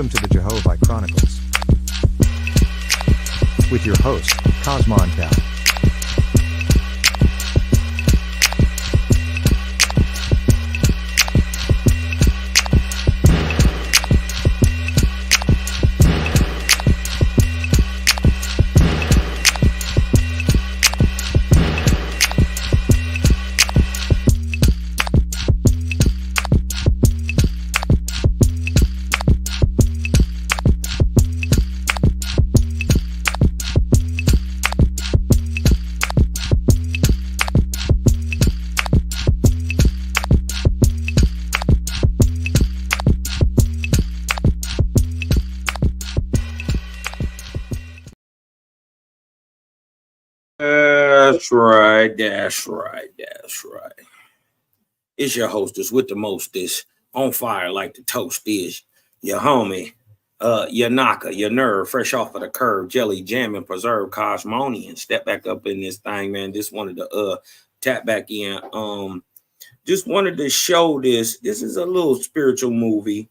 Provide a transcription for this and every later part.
Welcome to the Jehovih Chronicles with your host, Cosmon Cal. That's right. It's your hostess with the mostest, on fire like the toast is. Your homie, your knocker, your nerve, fresh off of the curve, jelly, jam, and preserve Cosmonian. Step back up in this thing, man. Just wanted to tap back in. Just wanted to show this. This is a little spiritual movie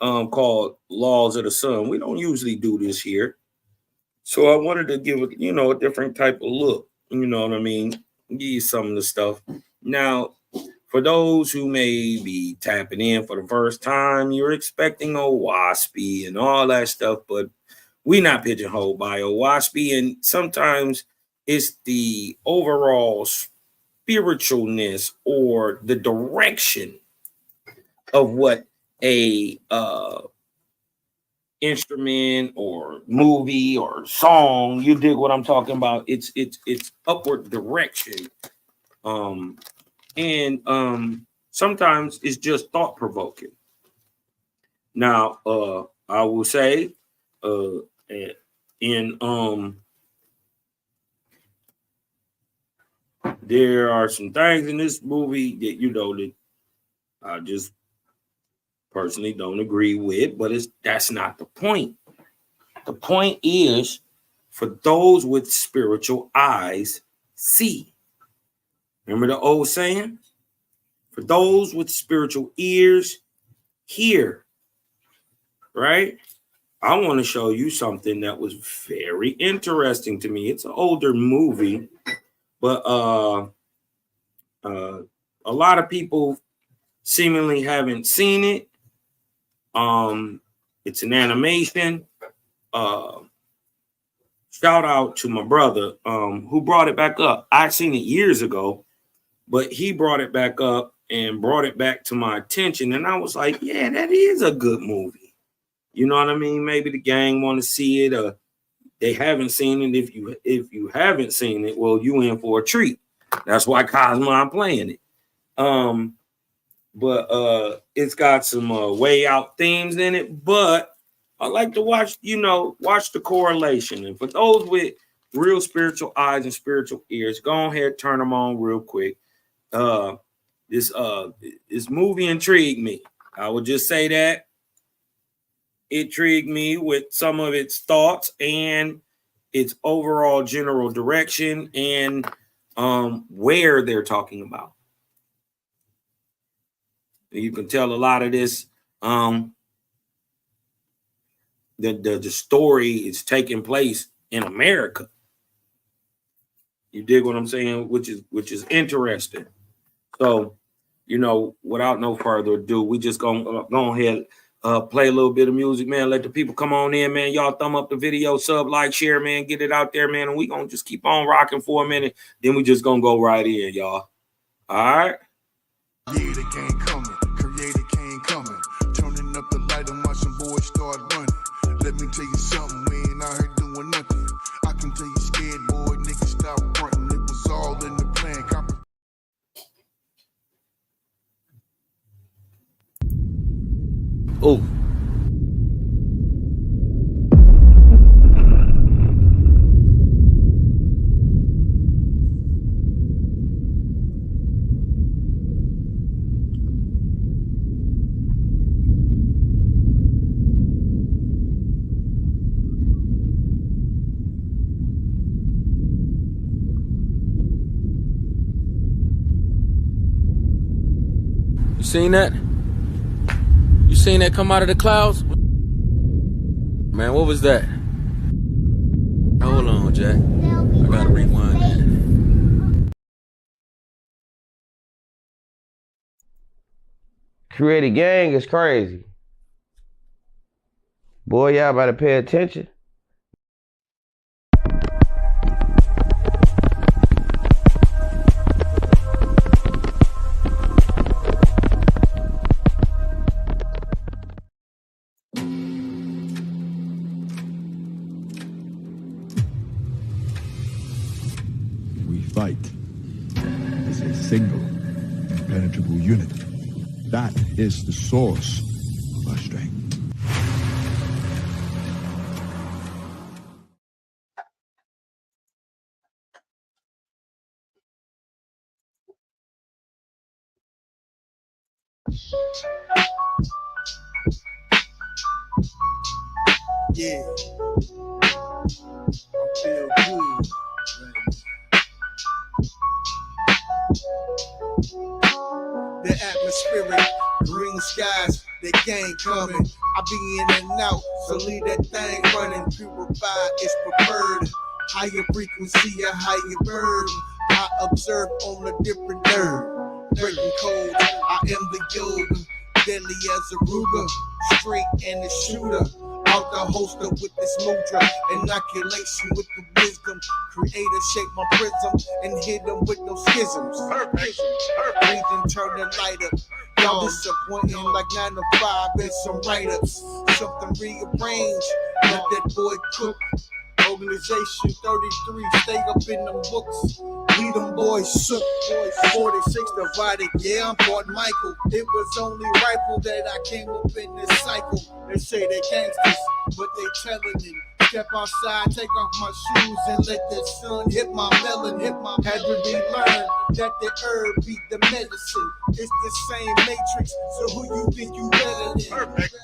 called Laws of the Sun. We don't usually do this here. So I wanted to give it, a different type of look. You know what I mean? Give you some of the stuff. Now, for those who may be tapping in for the first time, you're expecting Owaspy and all that stuff, but we not pigeonholed by Owaspy. And sometimes it's the overall spiritualness or the direction of what a instrument or movie or song, you dig what I'm talking about? It's upward direction, and sometimes it's just thought provoking. Now, I will say, there are some things in this movie that that I just personally don't agree with, but that's not the point. The point is for those with spiritual eyes see. Remember the old saying? For those with spiritual ears hear. Right? I want to show you something that was very interesting to me. It's an older movie, but a lot of people seemingly haven't seen it. It's an animation. Shout out to my brother who brought it back up. I seen it years ago, but he brought it back up and brought it back to my attention, and I was like, yeah, that is a good movie. You know what I mean? Maybe the gang want to see it, or they haven't seen it. If you haven't seen it, well, you in for a treat. That's why Cosmo I'm playing it. But it's got some way out themes in it. But I like to watch the correlation. And for those with real spiritual eyes and spiritual ears, go ahead, turn them on real quick. This movie intrigued me. I would just say that it intrigued me with some of its thoughts and its overall general direction and where they're talking about. You can tell a lot of this. The story is taking place in America. You dig what I'm saying? Which is interesting. So, without no further ado, we just gonna go ahead, play a little bit of music, man. Let the people come on in, man. Y'all thumb up the video, sub, like, share, man. Get it out there, man. And we gonna just keep on rocking for a minute. Then we just gonna go right in, y'all. All right. Yeah, the game coming. Creator king coming. Turning up the light and watch some boys start running. Let me tell you something, we ain't out here doing nothing. I can tell you scared, boy, niggas stop fronting. It was all in the plan. Oh. You seen that? You seen that come out of the clouds? Man, what was that? Hold on, Jack. I gotta rewind that. Create a gang is crazy. Boy, y'all better pay attention. We fight as a single, impenetrable unit. That is the source of our strength. Yeah, I feel good right now. The atmospheric, green skies, the gang coming. I be in and out, so leave that thing running. Purified is preferred. Higher frequency, a higher bird. I observe on a different nerve. Breaking codes, I am the yoga. Deadly as a Ruger, straight and a shooter. Out the holster with this mudra, inoculation with the wisdom. Creator shape my prism and hit them with no schisms. Perfect. Breathe and turn the light up. Y'all disappointing like 9 to 5 and some write-ups. Something rearranged, let that boy cook. Organization 33, stay up in them books. Lead them boys shook. 46 divided, yeah, I'm Fort Michael. It was only rifle that I came up in this cycle. They say they gangsters, but they telling it. Step outside, take off my shoes and let the sun hit my melon. Had to be learned that the herb beat the medicine. It's the same matrix, so who you think you better than? Perfect.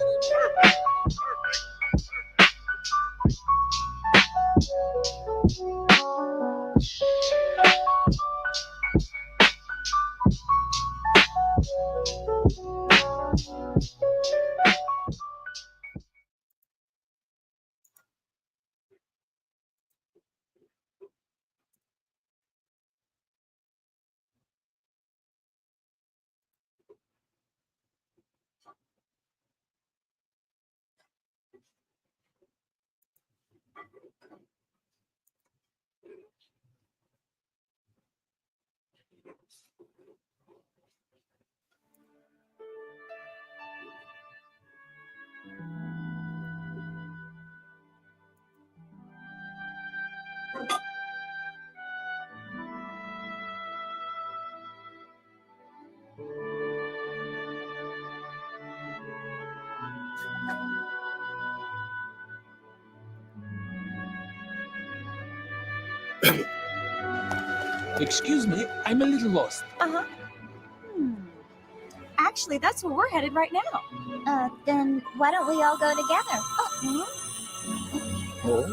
Excuse me, I'm a little lost. Uh-huh. Actually, that's where we're headed right now. Then why don't we all go together? Oh?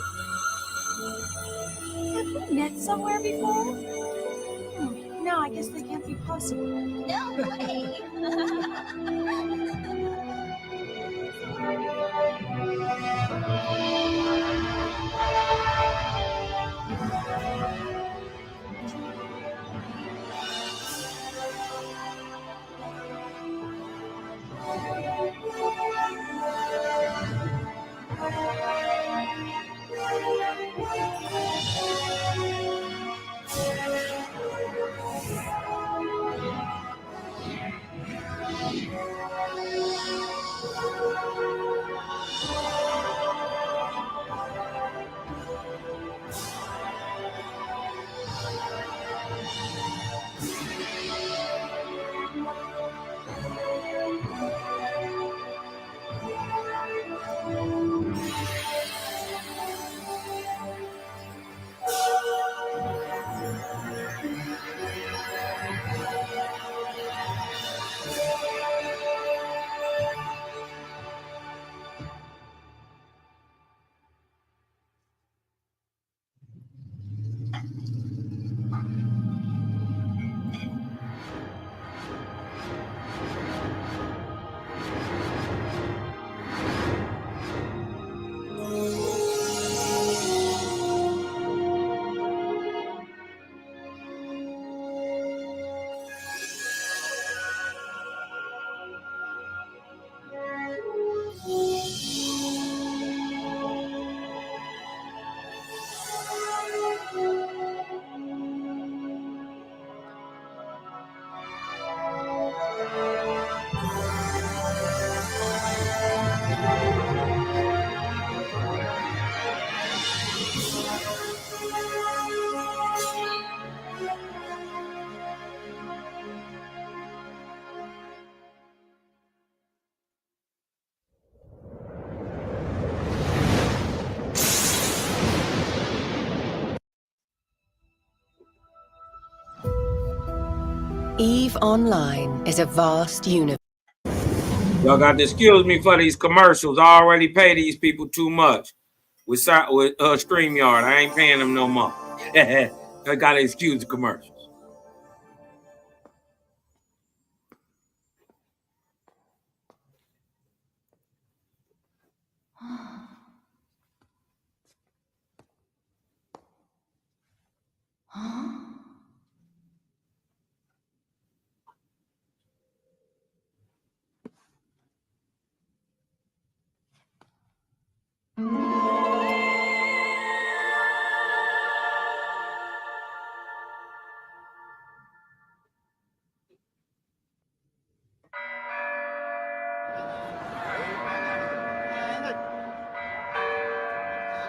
Have we met somewhere before? No, I guess that can't be possible. No way! EVE Online is a vast universe. Y'all got to excuse me for these commercials. I already pay these people too much with StreamYard. I ain't paying them no more. I got to excuse the commercials.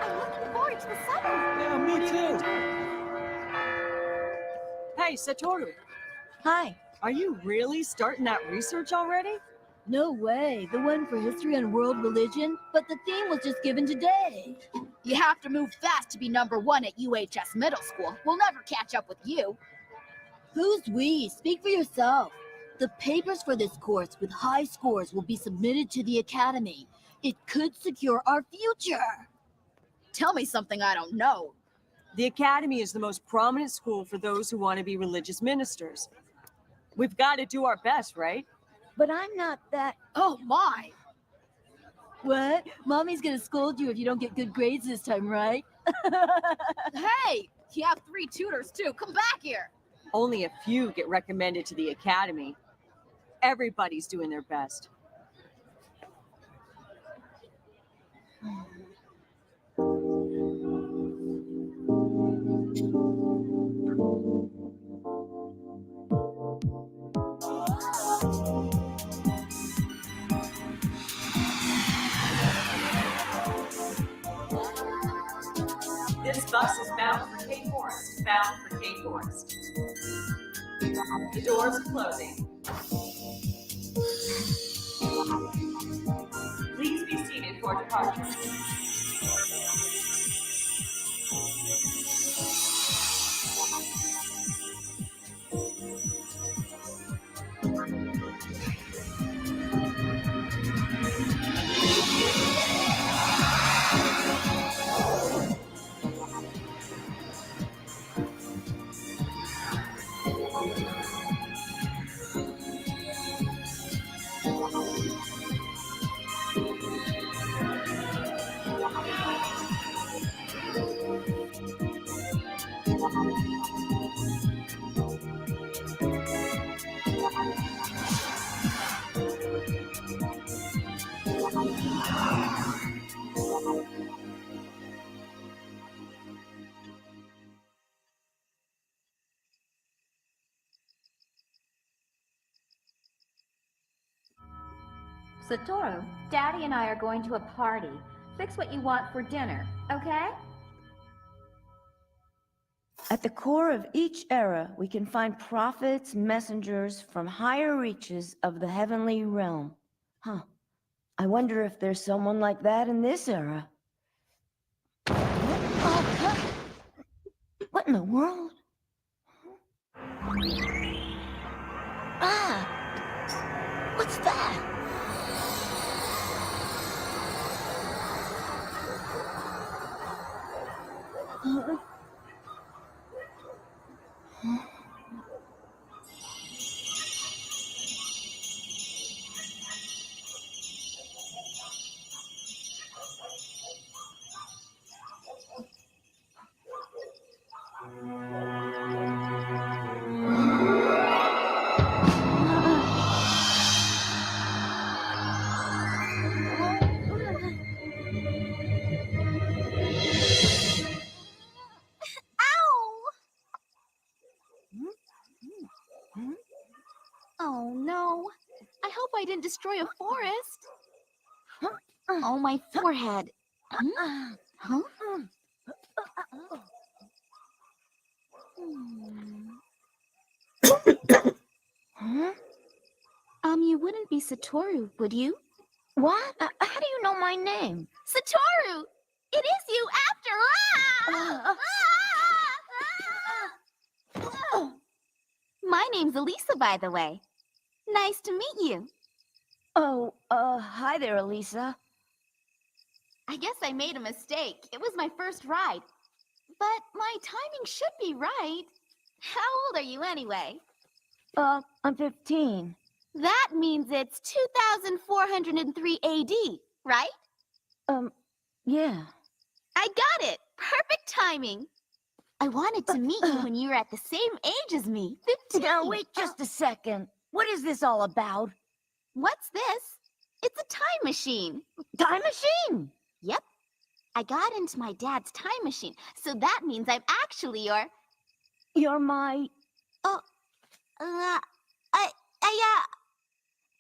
I'm looking forward to the summer. Yeah, me too. Hey, Satoru. Hi. Are you really starting that research already? No way. The one for history and world religion, but the theme was just given today. You have to move fast to be #1 at UHS Middle School. We'll never catch up with you. Who's we? Speak for yourself. The papers for this course with high scores will be submitted to the Academy. It could secure our future. Tell me something I don't know. The Academy is the most prominent school for those who want to be religious ministers. We've got to do our best, right? But I'm not that. Oh my! What? Mommy's gonna scold you if you don't get good grades this time, right? Hey, you have 3 tutors too. Come back here. Only a few get recommended to the Academy. Everybody's doing their best. This bus is bound for Cape Forest. Bound for Cape Forest. The doors are closing. Please be seated for departure. Satoru, Daddy and I are going to a party. Fix what you want for dinner, okay? At the core of each era, we can find prophets, messengers from higher reaches of the heavenly realm. Huh. I wonder if there's someone like that in this era. Oh, what in the world? Ah! What's that? Oh no. I hope I didn't destroy a forest. Oh, my forehead. Huh? You wouldn't be Satoru, would you? What? How do you know my name? Satoru! It is you after all! My name's Elisa, by the way. Nice to meet you. Oh, hi there, Elisa. I guess I made a mistake. It was my first ride. But my timing should be right. How old are you anyway? I'm 15. That means it's 2403 AD, right? Yeah. I got it! Perfect timing! I wanted to meet you when you were at the same age as me, 15. Now, wait just a second. What is this all about? What's this? It's a time machine. Time machine? Yep. I got into my dad's time machine, so that means I'm actually your... You're my...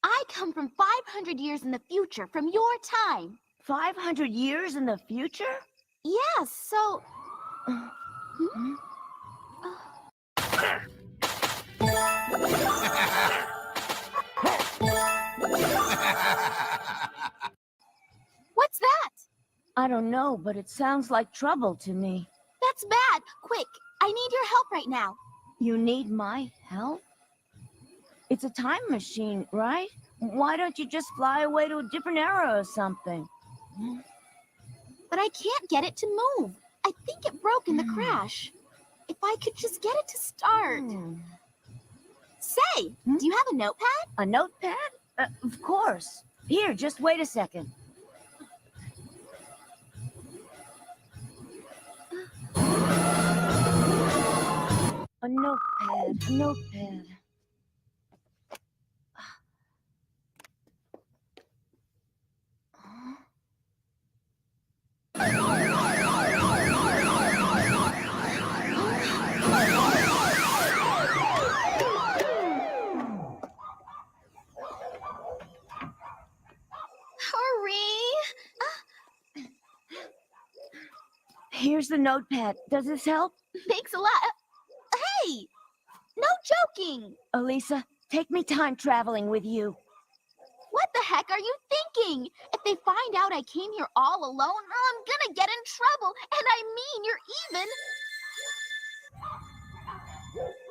I come from 500 years in the future, from your time. 500 years in the future? Yes, so... What's that? I don't know, but it sounds like trouble to me. That's bad. Quick, I need your help right now. You need my help? It's a time machine, right? Why don't you just fly away to a different era or something? But I can't get it to move. I think it broke in the crash. If I could just get it to start. Say, do you have a notepad? A notepad? Of course. Here, just wait a second. A notepad. Here's the notepad. Does this help? Thanks a lot. Hey! No joking! Elisa, take me time traveling with you. What the heck are you thinking? If they find out I came here all alone, I'm gonna get in trouble. And I mean, you're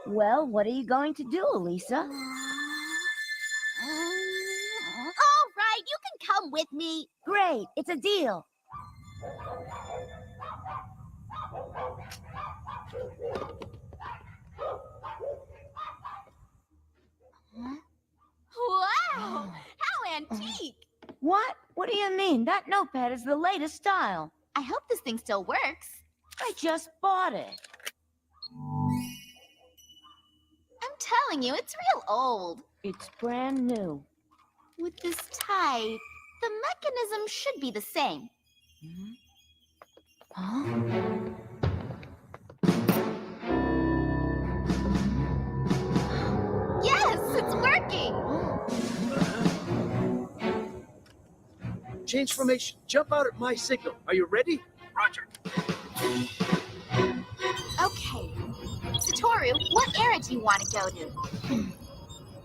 even... Well, what are you going to do, Elisa? All right, you can come with me. Great, it's a deal. Wow, how antique. What? What do you mean? That notepad is the latest style. I hope this thing still works. I just bought it. I'm telling you, it's real old. It's brand new. With this type, the mechanism should be the same. Huh? Yes, it's working! Change formation. Jump out at my signal. Are you ready? Roger. Okay. Satoru, what era do you want to go to?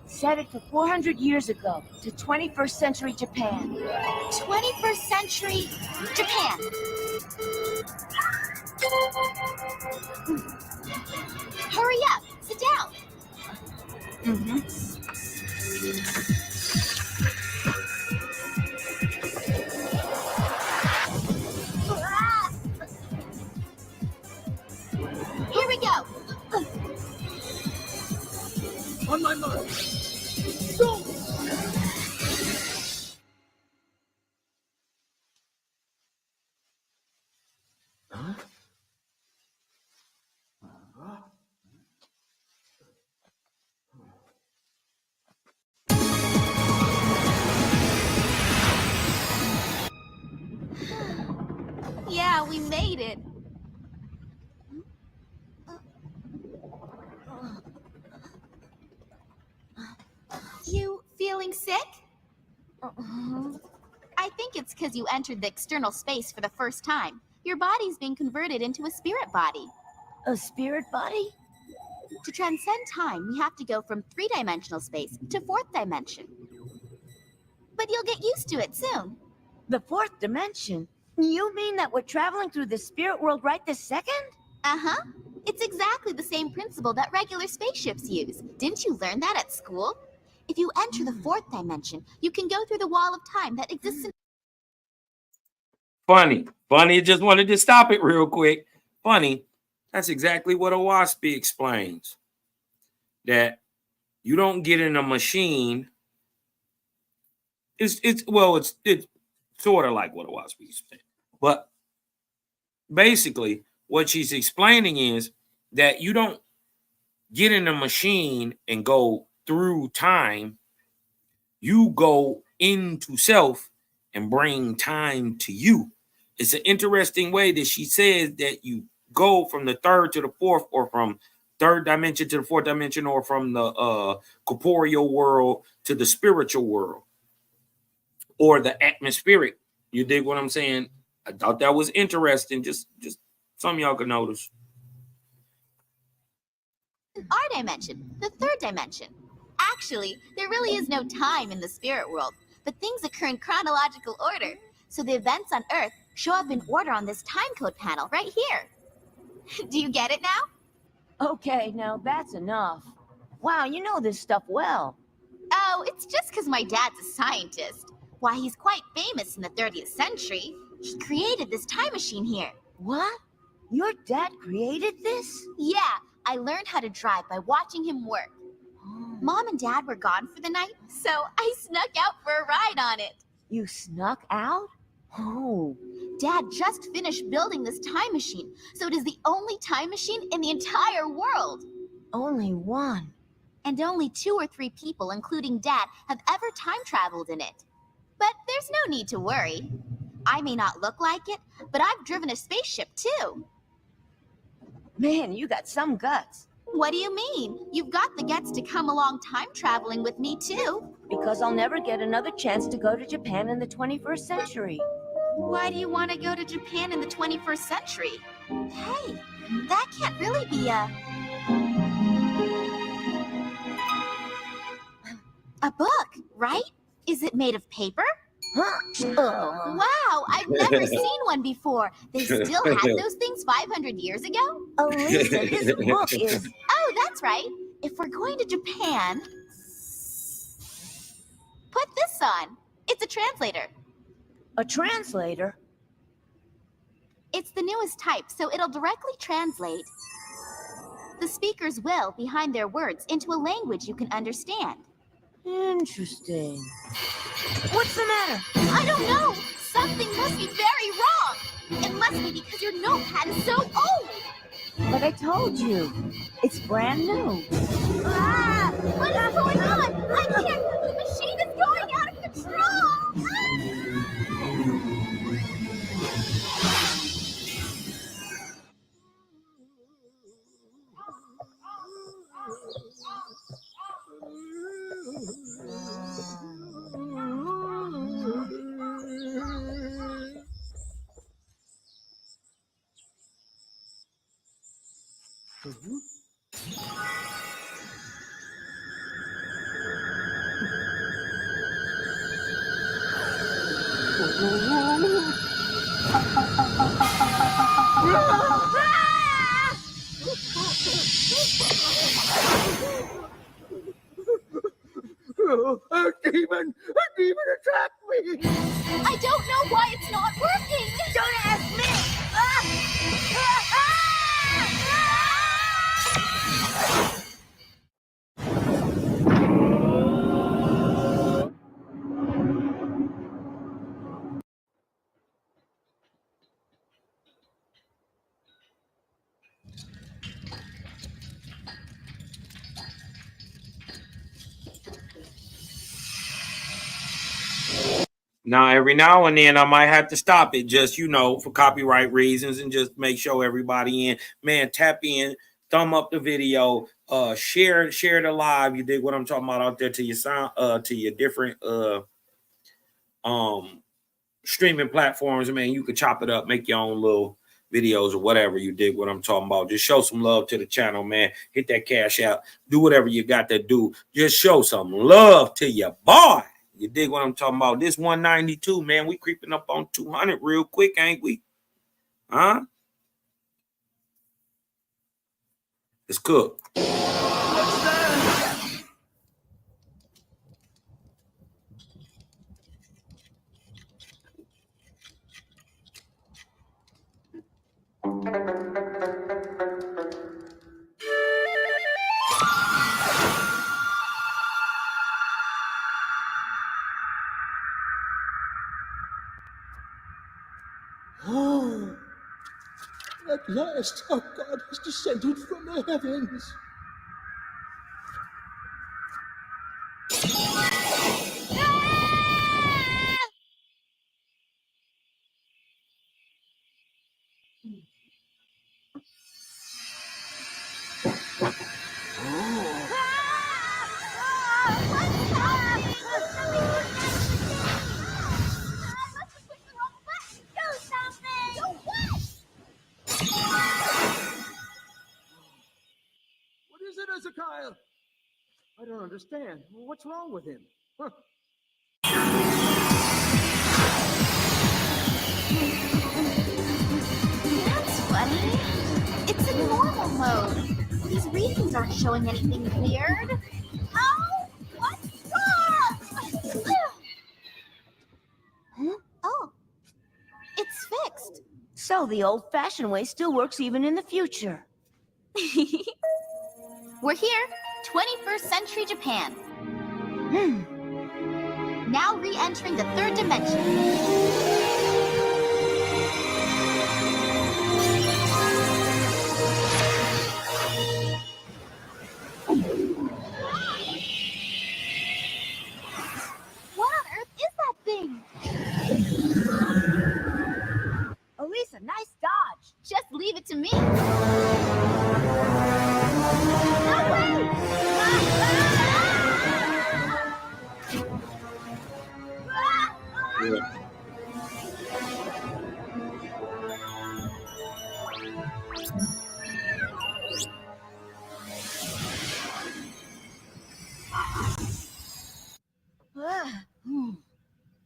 Set it for 400 years ago to 21st century Japan. 21st century Japan. Hurry up. Sit down. Here we go. On my mark. Go! Huh? Yeah, we made it. You feeling sick? I think it's because you entered the external space for the first time. Your body's being converted into a spirit body. A spirit body? To transcend time, we have to go from 3-dimensional space to 4th dimension. But you'll get used to it soon. The 4th dimension? You mean that we're traveling through the spirit world right this second? Uh-huh. It's exactly the same principle that regular spaceships use. Didn't you learn that at school? If you enter the fourth dimension, you can go through the wall of time that exists in... Funny. Just wanted to stop it real quick. Funny. That's exactly what Owaspy explains. That you don't get in a machine. It's sort of like what Owaspy said. But basically, what she's explaining is that you don't get in a machine and go through time. You go into self and bring time to you. It's an interesting way that she says that you go from the third to the fourth, or from third dimension to the fourth dimension, or from the corporeal world to the spiritual world, or the atmospheric. You dig what I'm saying? I thought that was interesting. Just some of y'all could notice. Our dimension, the third dimension. Actually, there really is no time in the spirit world, but things occur in chronological order. So the events on Earth show up in order on this time code panel right here. Do you get it now? Okay, now that's enough. Wow, you know this stuff well. Oh, it's just because my dad's a scientist. Why, he's quite famous in the 30th century. He created this time machine here. What? Your dad created this? Yeah, I learned how to drive by watching him work. Mom and Dad were gone for the night, so I snuck out for a ride on it. You snuck out? Oh. Dad just finished building this time machine, so it is the only time machine in the entire world. Only one. And only 2 or 3 people, including Dad, have ever time traveled in it. But there's no need to worry. I may not look like it, but I've driven a spaceship too. Man, you got some guts. What do you mean? You've got the guts to come along time traveling with me too. Because I'll never get another chance to go to Japan in the 21st century. Why do you want to go to Japan in the 21st century? Hey, that can't really be a book, right? Is it made of paper? Oh. Wow, I've never seen one before. They still had those things 500 years ago? Elisa, this book is... Oh, that's right. If we're going to Japan, put this on. It's a translator. A translator? It's the newest type, so it'll directly translate the speaker's will behind their words into a language you can understand. Interesting. What's the matter? I don't know. Something must be very wrong. It must be because your notepad is so old. But I told you, it's brand new. Ah! What is going on? I can't. The machine is going out of control. A demon attacked me. I don't know why it's not working. Don't ask me. Now, every now and then I might have to stop it, just, you know, for copyright reasons, and just make sure everybody in. Man, tap in, thumb up the video, share the live. You dig what I'm talking about out there to your sound, to your different streaming platforms. Man, you can chop it up, make your own little videos or whatever. You dig what I'm talking about. Just show some love to the channel, man. Hit that cash out. Do whatever you got to do. Just show some love to your boy. You dig what I'm talking about? This 192, man. We creeping up on 200 real quick, ain't we? Huh? It's cooked. What's that? Oh, at last our God has descended from the heavens. What is it, Ezekiel? I don't understand. What's wrong with him? Huh. That's funny. It's in normal mode. These readings aren't showing anything weird. Oh, what's wrong? Huh? Oh, it's fixed. So the old-fashioned way still works even in the future. We're here, 21st century Japan. Now re-entering the third dimension. What on earth is that thing? Elisa, nice dodge. Just leave it to me. No way!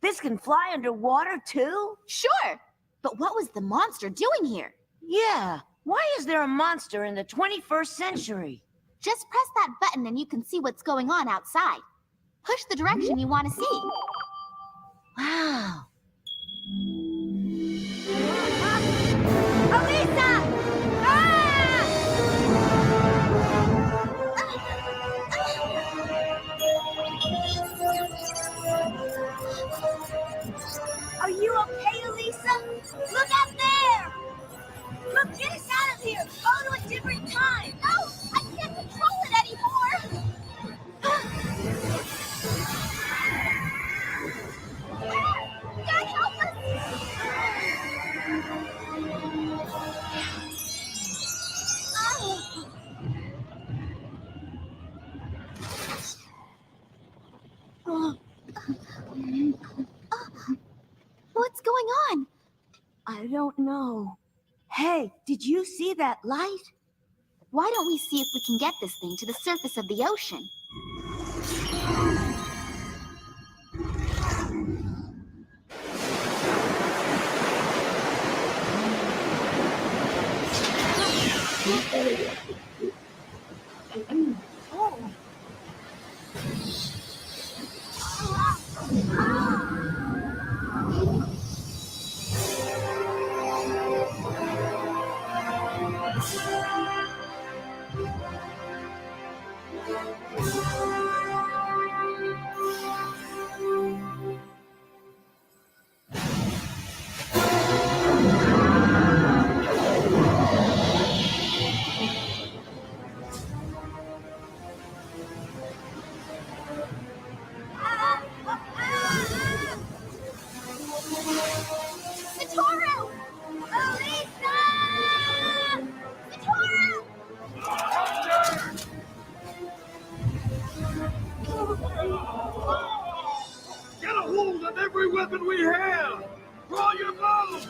This can fly underwater too? Sure, but what was the monster doing here? Yeah, why is there a monster in the 21st century? Just press that button and you can see what's going on outside. Push the direction you want to see. Wow. Elisa! Are you okay, Elisa? Look out there! Look, get us out of here! Go to a different time! No, I can't control it anymore! God help What's going on? I don't know. Hey, did you see that light? Why don't we see if we can get this thing to the surface of the ocean? Satoru! Elisa! Satoru! Get a hold of every weapon we have! Draw your bow!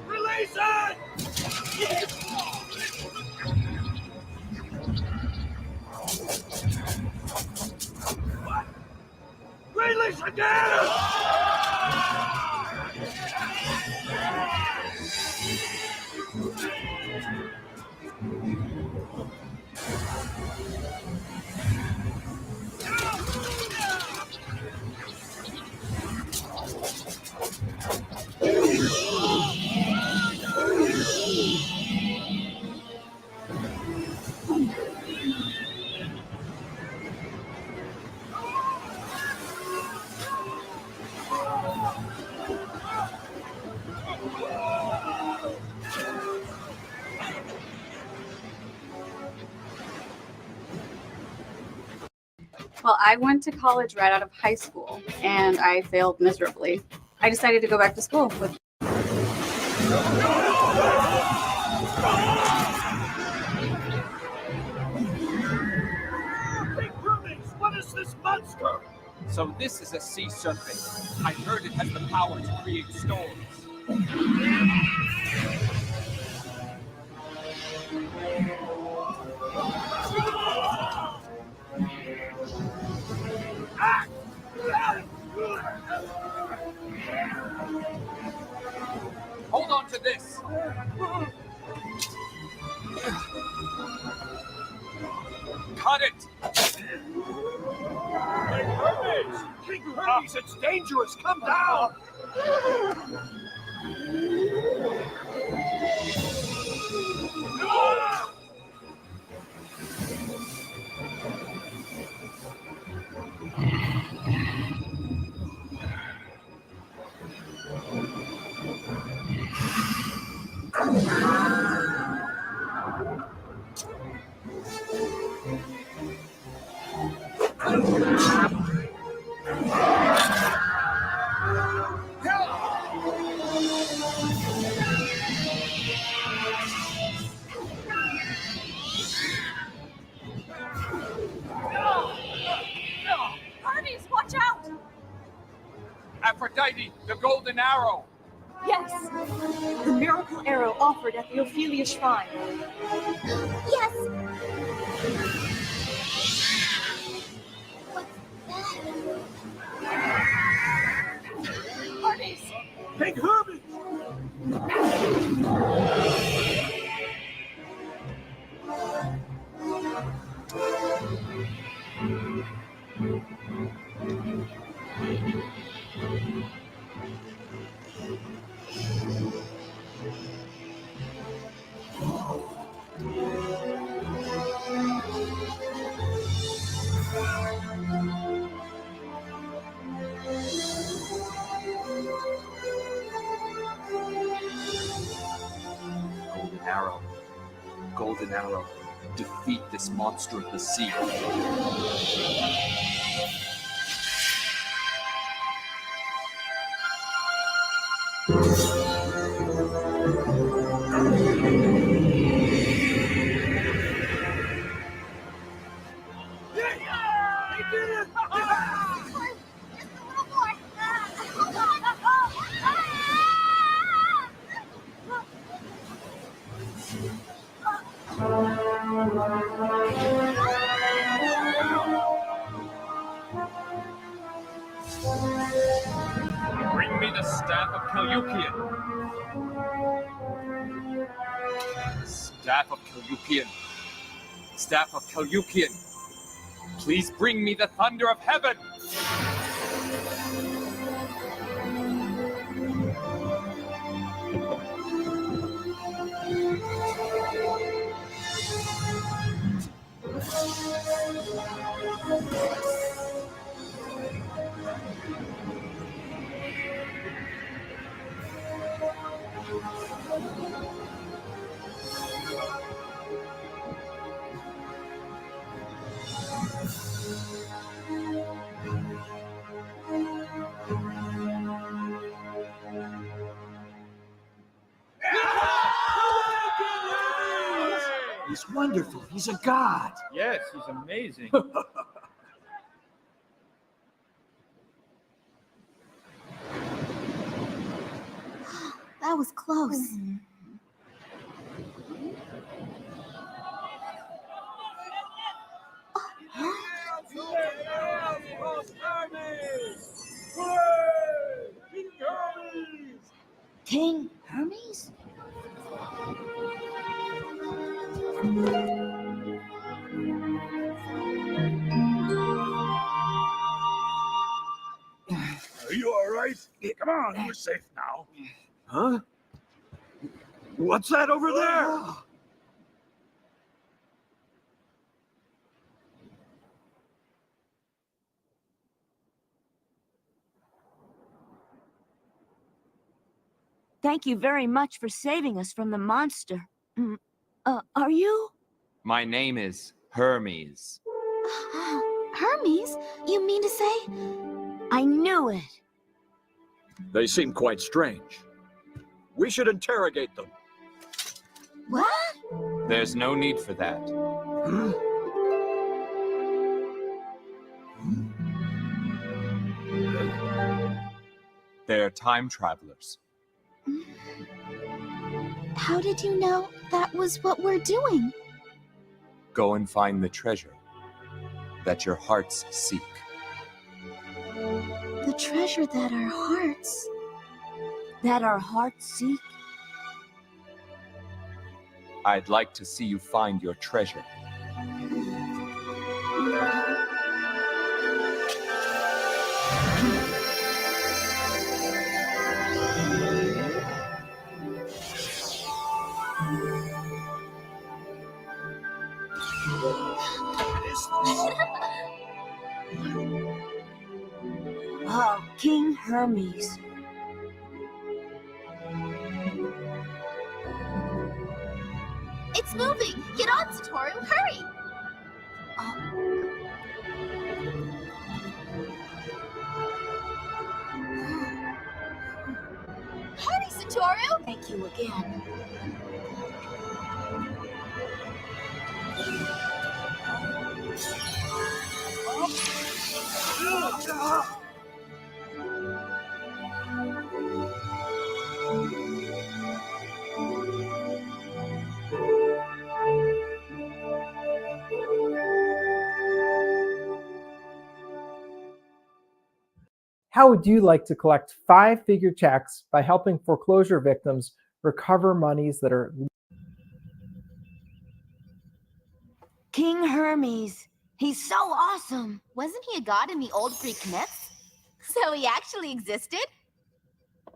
Release it! What? Release again! Well, I went to college right out of high school, and I failed miserably. I decided to go back to school with. What is this monster? So this is a sea serpent. I heard it has the power to create storms. Hold on to this. Cut it. King Hermes, it's dangerous. Come down. Hermes, watch out! Aphrodite, the golden arrow. Yes, the miracle arrow offered at the Ophelia Shrine. Yes. Hermes! King Hermes! Golden arrow. Golden arrow. Defeat this monster of the sea. Bring me the staff of Caleuchian. Staff of Caleuchian. Staff of Caleuchian. Please bring me the thunder of heaven. He's wonderful. He's a god. Yes, he's amazing. That was close. King Hermes? Come on, we're safe now. Huh? What's that over there? Thank you very much for saving us from the monster. Are you? My name is Hermes. Hermes? You mean to say? I knew it. They seem quite strange. We should interrogate them. What? There's no need for that. They're time travelers. How did you know that was what we're doing? Go and find the treasure that your hearts seek. The treasure that our hearts... That our hearts seek? I'd like to see you find your treasure. Oh, King Hermes. It's moving! Get on, Satoru! Hurry! Hurry, Satoru! Thank you again. How would you like to collect 5-figure checks by helping foreclosure victims recover monies that are... King Hermes. He's so awesome. Wasn't he a god in the old Greek myths? So he actually existed?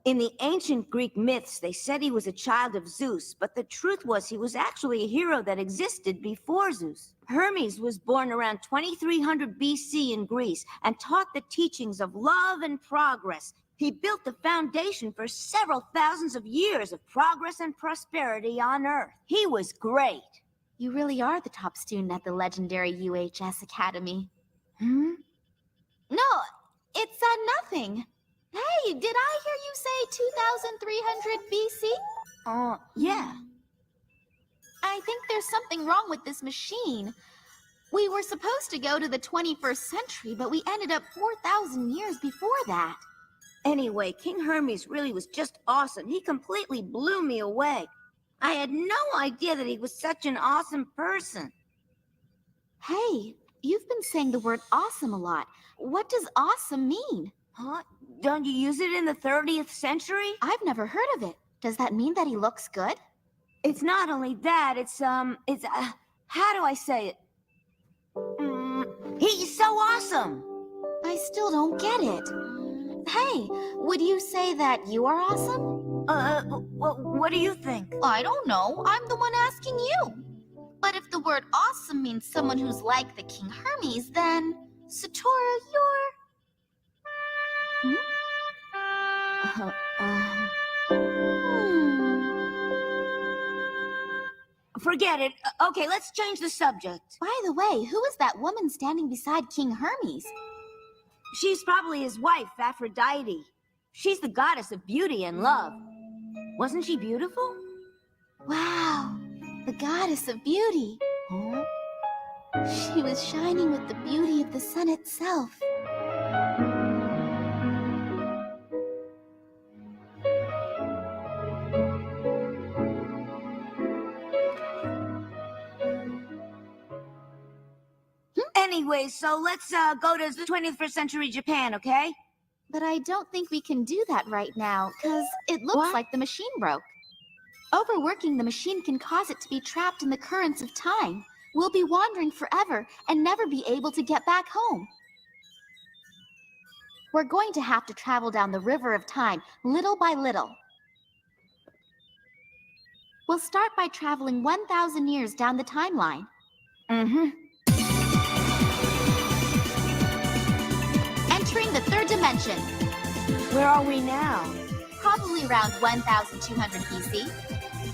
In the ancient Greek myths, they said he was a child of Zeus, but the truth was he was actually a hero that existed before Zeus. Hermes was born around 2300 BC in Greece and taught the teachings of love and progress. He built the foundation for several thousands of years of progress and prosperity on Earth. He was great. You really are the top student at the legendary UHS Academy. No, it's nothing. Hey, did I hear you say 2300 BC? Yeah. I think there's something wrong with this machine. We were supposed to go to the 21st century, but we ended up 4,000 years before that. Anyway, King Hermes really was just awesome. He completely blew me away. I had no idea that he was such an awesome person. Hey, you've been saying the word awesome a lot. What does awesome mean? Huh? Don't you use it in the 30th century? I've never heard of it. Does that mean that he looks good? It's not only that, it's how do I say it? He's so awesome! I still don't get it. Hey, would you say that you are awesome? What do you think? I don't know. I'm the one asking you. But if the word awesome means someone who's like the King Hermes, then Satoru, you're... Forget it. Okay, let's change the subject. By the way, who is that woman standing beside King Hermes? She's probably his wife, Aphrodite. She's the goddess of beauty and love. Wasn't she beautiful? Wow, the goddess of beauty. Huh? She was shining with the beauty of the sun itself. Anyway, so let's go to the 21st century Japan, okay? But I don't think we can do that right now, because it looks like the machine broke. Overworking the machine can cause it to be trapped in the currents of time. We'll be wandering forever and never be able to get back home. We're going to have to travel down the river of time, little by little. We'll start by traveling 1,000 years down the timeline. Entering the third dimension. Where are we now? Probably around 1,200 BC.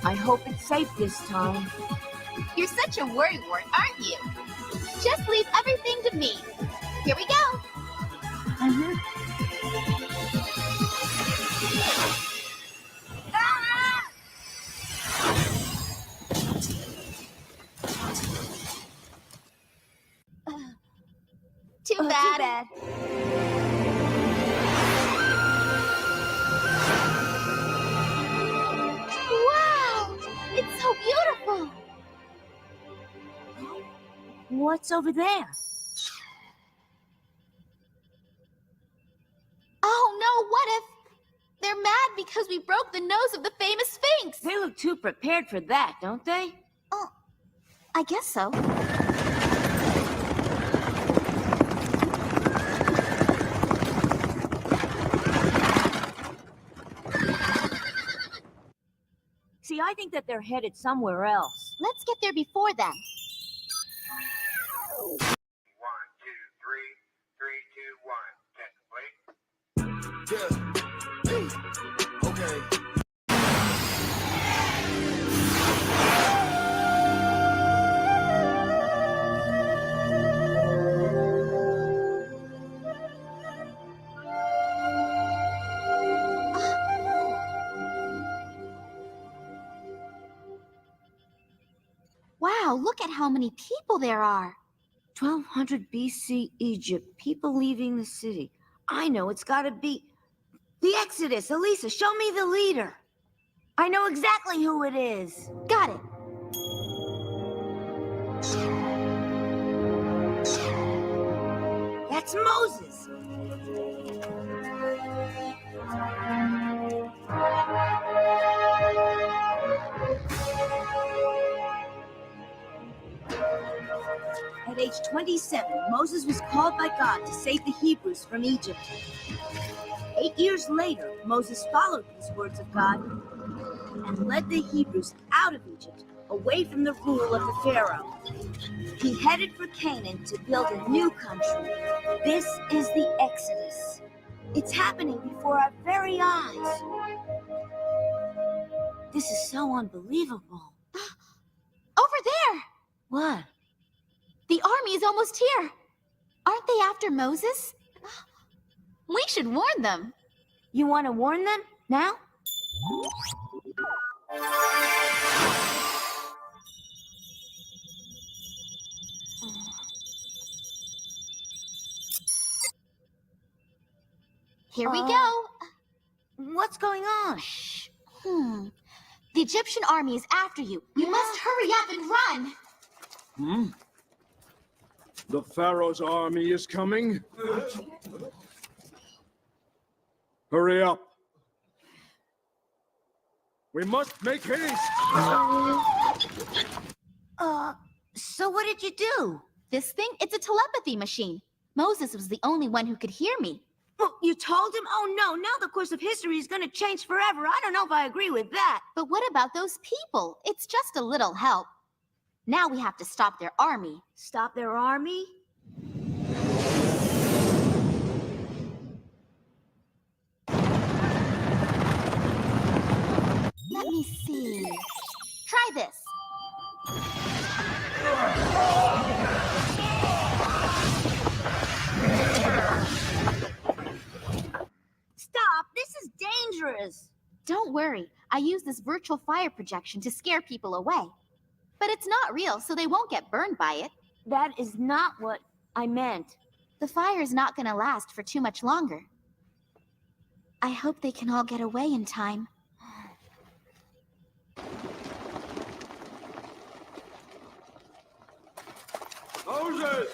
I hope it's safe this time. You're such a worrywart, aren't you? Just leave everything to me. Here we go. Too bad. Wow! It's so beautiful! What's over there? Oh no, what if they're mad because we broke the nose of the famous Sphinx? They look too prepared for that, don't they? Oh, I guess so. See, I think that they're headed somewhere else. Let's get there before then. 1, 2, 3, 3, 2, 1. Yeah. Okay. Wow, look at how many people there are. 1200 BC Egypt, people leaving the city. I know it's gotta be the Exodus. Elisa, show me the leader. I know exactly who it is. Got it. That's Moses. At age 27, Moses was called by God to save the Hebrews from Egypt. 8 years later, Moses followed these words of God and led the Hebrews out of Egypt, away from the rule of the Pharaoh. He headed for Canaan to build a new country. This is the Exodus. It's happening before our very eyes. This is so unbelievable. Over there! What? The army is almost here. Aren't they after Moses? We should warn them. You want to warn them now? Here we go. What's going on? Shh. The Egyptian army is after you. You must hurry up and run. The Pharaoh's army is coming. Hurry up. We must make haste. So what did you do? This thing, it's a telepathy machine. Moses was the only one who could hear me. Well, you told him? Oh no, now the course of history is going to change forever. I don't know if I agree with that. But what about those people? It's just a little help. Now we have to stop their army. Stop their army? Let me see. Try this. Stop! This is dangerous. Don't worry. I use this virtual fire projection to scare people away. But it's not real, so they won't get burned by it. That is not what I meant. The fire is not going to last for too much longer. I hope they can all get away in time. Moses!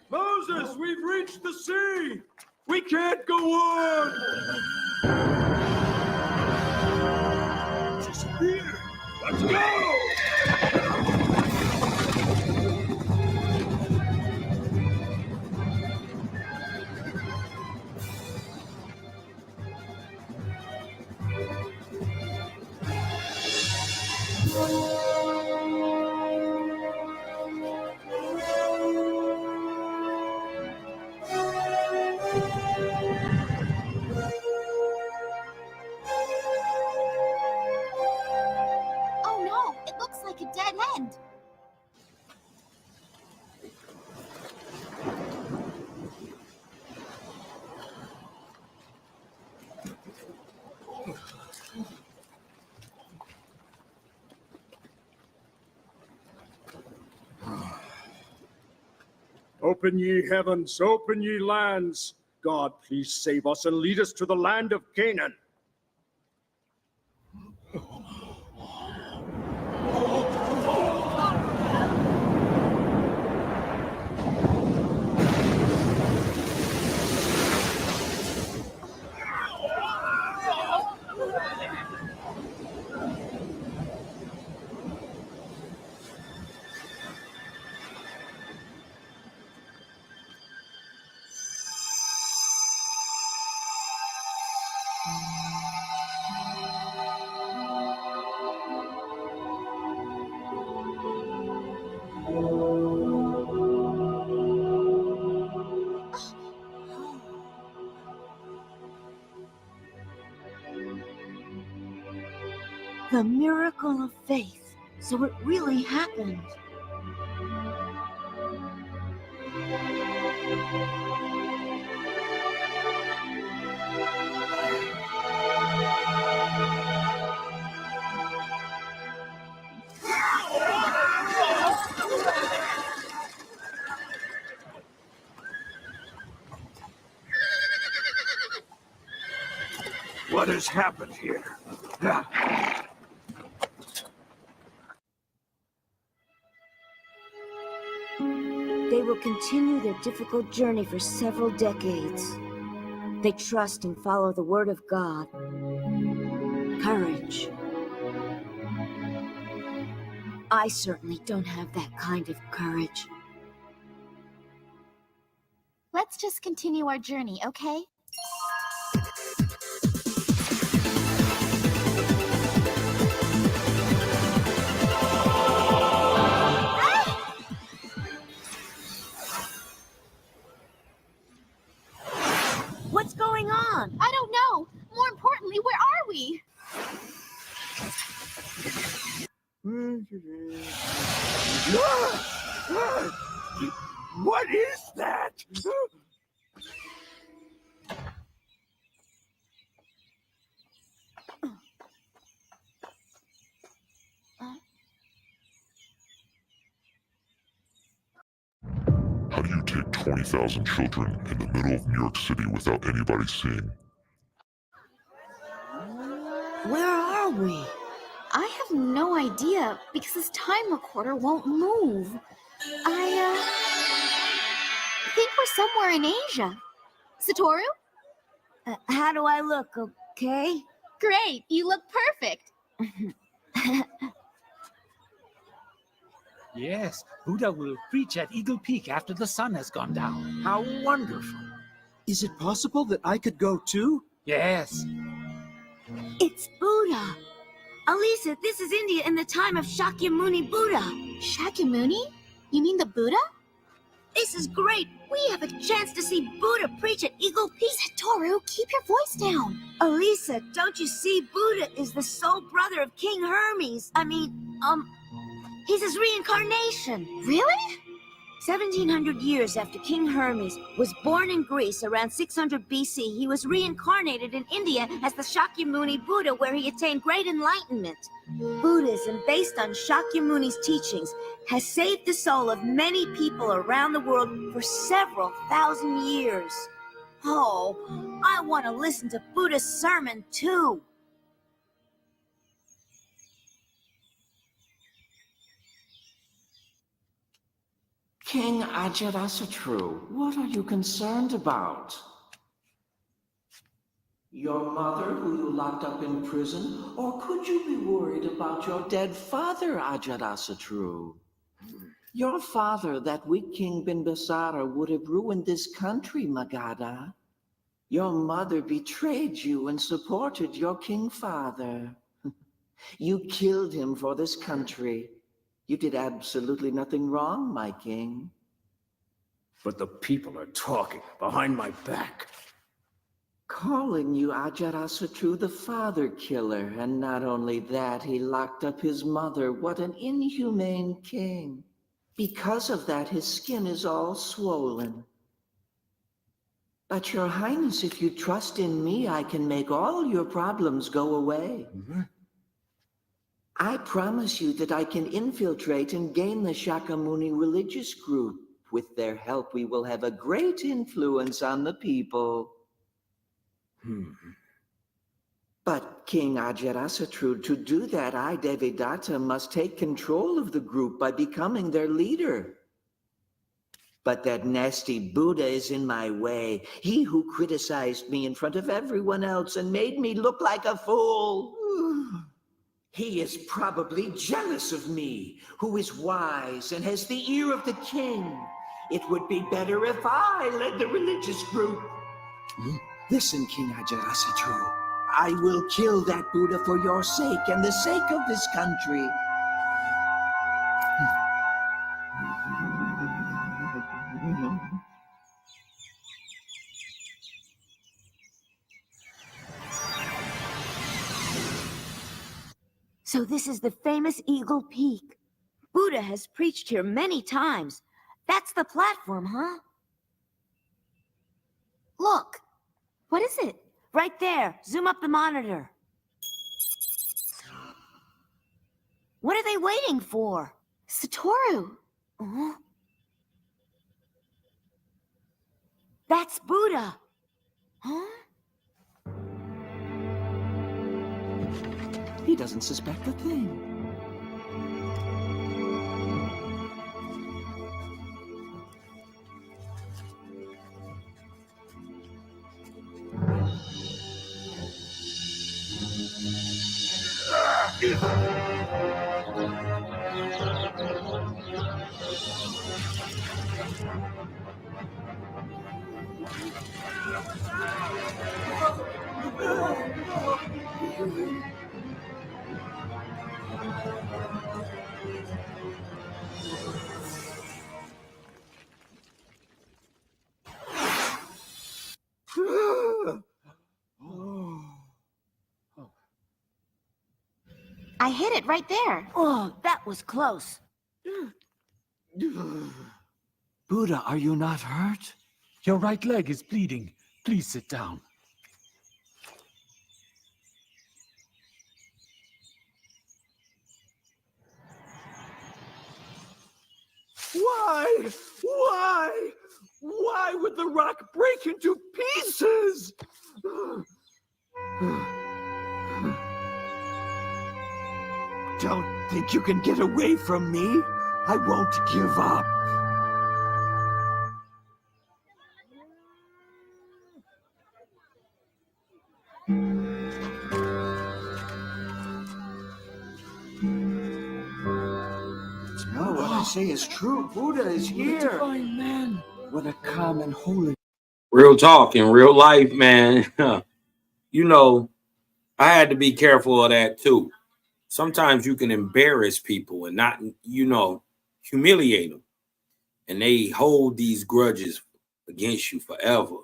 Moses, we've reached the sea! We can't go on! Disappear! Let's go! Open ye heavens, open ye lands. God, please save us and lead us to the land of Canaan. The miracle of faith. So it really happened. What has happened here? They will continue their difficult journey for several decades. They trust and follow the word of God. Courage. I certainly don't have that kind of courage. Let's just continue our journey, okay? What's going on? I don't know. More importantly, where are we? What is that? How do you take 20,000 children in the middle of New York City without anybody seeing? Where are we? I have no idea because this time recorder won't move. I think we're somewhere in Asia. Satoru? How do I look, okay? Great, you look perfect. Yes, Buddha will preach at Eagle Peak after the sun has gone down. How wonderful. Is it possible that I could go too? Yes. It's Buddha. Alisa, this is India in the time of Shakyamuni Buddha. Shakyamuni? You mean the Buddha? This is great. We have a chance to see Buddha preach at Eagle Peak. Satoru, keep your voice down. Alisa, don't you see Buddha is the soul brother of King Hermes? He's his reincarnation. Really? 1700 years after King Hermes was born in Greece around 600 BC, he was reincarnated in India as the Shakyamuni Buddha, where he attained great enlightenment. Buddhism, based on Shakyamuni's teachings, has saved the soul of many people around the world for several thousand years. Oh, I want to listen to Buddha's sermon too. King Ajatasattu, what are you concerned about? Your mother, who you locked up in prison? Or could you be worried about your dead father, Ajatasattu? Your father, that weak King Bimbisara, would have ruined this country, Magadha. Your mother betrayed you and supported your king father. You killed him for this country. You did absolutely nothing wrong, my king. But the people are talking behind my back. Calling you Ajatasattu the father killer, and not only that, he locked up his mother. What an inhumane king. Because of that, his skin is all swollen. But your highness, if you trust in me, I can make all your problems go away. Mm-hmm. I promise you that I can infiltrate and gain the Shakyamuni religious group, With their help, we will have a great influence on the people. But King Ajatasattu, to do that, I, Devadatta, must take control of the group by becoming their leader. But that nasty Buddha is in my way. He who criticized me in front of everyone else and made me look like a fool. He is probably jealous of me, who is wise and has the ear of the king. It would be better if I led the religious group. Listen, King Ajatasattu. I will kill that Buddha for your sake and the sake of this country. So this is the famous Eagle Peak. Buddha has preached here many times. That's the platform, huh? Look. What is it? Right there. Zoom up the monitor. What are they waiting for? Satoru. That's Buddha. Huh? He doesn't suspect a thing. I hit it right there. Oh, that was close. Buddha, are you not hurt? Your right leg is bleeding. Please sit down. Why? Why? Why would the rock break into pieces? Don't think you can get away from me. I won't give up. No, what I say is true. Buddha is here. Divine man. What a calm and holy. Real talk in real life, man. You know, I had to be careful of that too. Sometimes you can embarrass people and not, humiliate them. And they hold these grudges against you forever.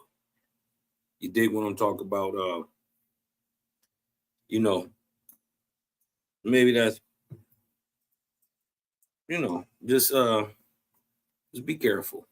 You dig what I'm talking about? Maybe that's, just be careful.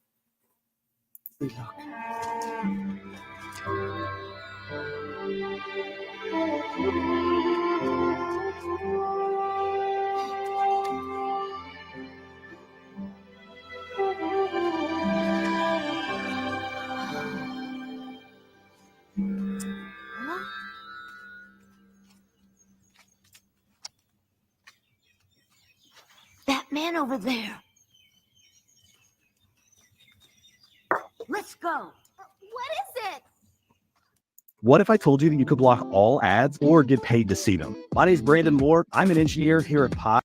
That man over there. Let's go. What is it? What if I told you that you could block all ads or get paid to see them? My name is Brandon Moore. I'm an engineer here at Pod.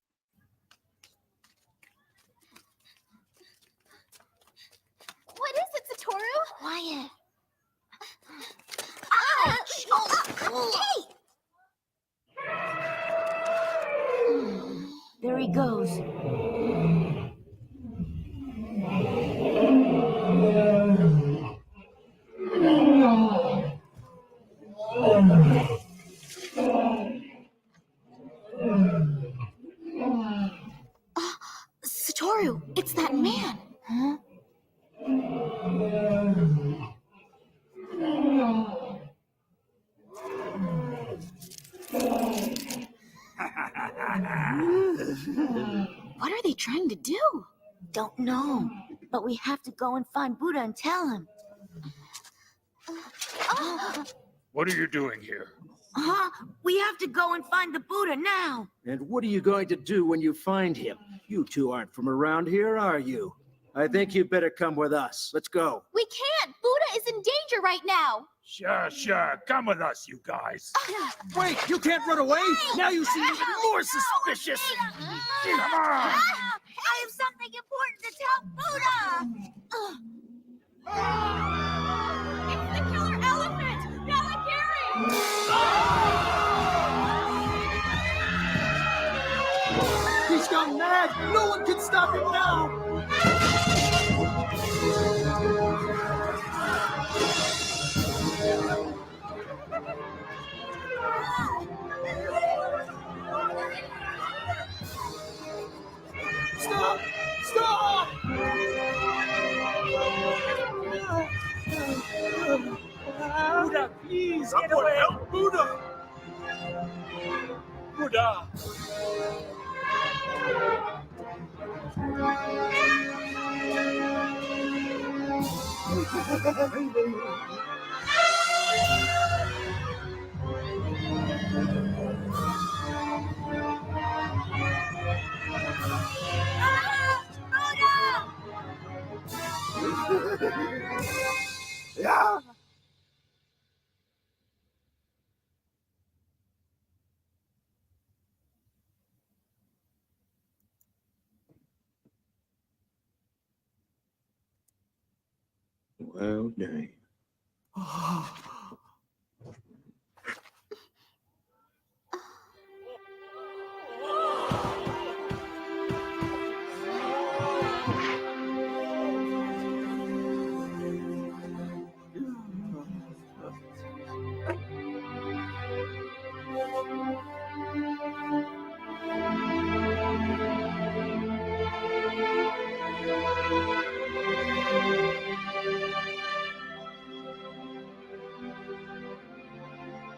What is it, Satoru? Quiet. Ouch! Hey! There he goes. Satoru, it's that man. Huh? What are they trying to do? Don't know. But we have to go and find Buddha and tell him. What are you doing here? Huh? We have to go and find the Buddha now. And what are you going to do when you find him? You two aren't from around here, are you? I think you better come with us. Let's go. We can't. Buddha is in danger right now. Sure. Come with us, you guys. Wait, you can't run away? Now you seem even more suspicious. Come on. I have something important to tell Buddha. It's the killer elephant! Nalagiri! He's gone mad! No one can stop him now! Stop! Stop! Buddha, please get away! Help Buddha! Buddha! Yeah. Well, dang.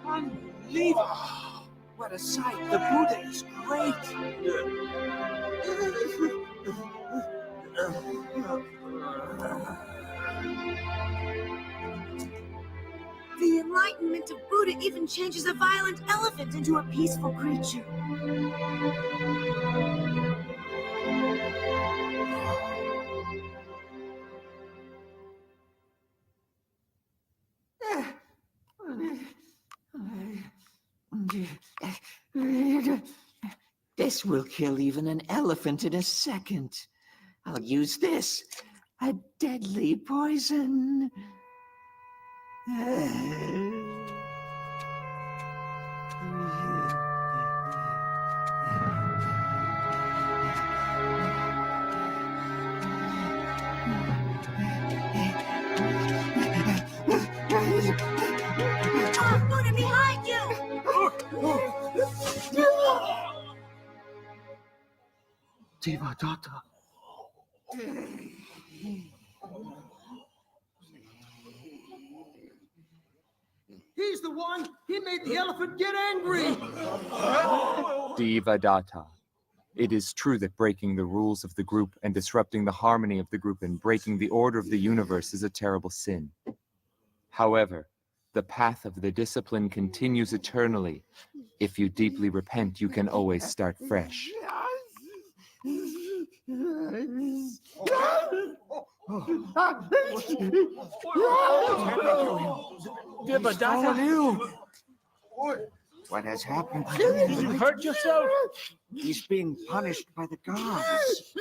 Unbelievable. What a sight. The Buddha is The enlightenment of Buddha even changes a violent elephant into a peaceful creature. This will kill even an elephant in a second. I'll use this. A deadly poison. Buddha, behind you! Devadatta. He's the one! He made the elephant get angry! Devadatta. It is true that breaking the rules of the group and disrupting the harmony of the group and breaking the order of the universe is a terrible sin. However, the path of the discipline continues eternally. If you deeply repent, you can always start fresh. Devadatta. What has happened? Did you hurt yourself? He's being punished by the gods.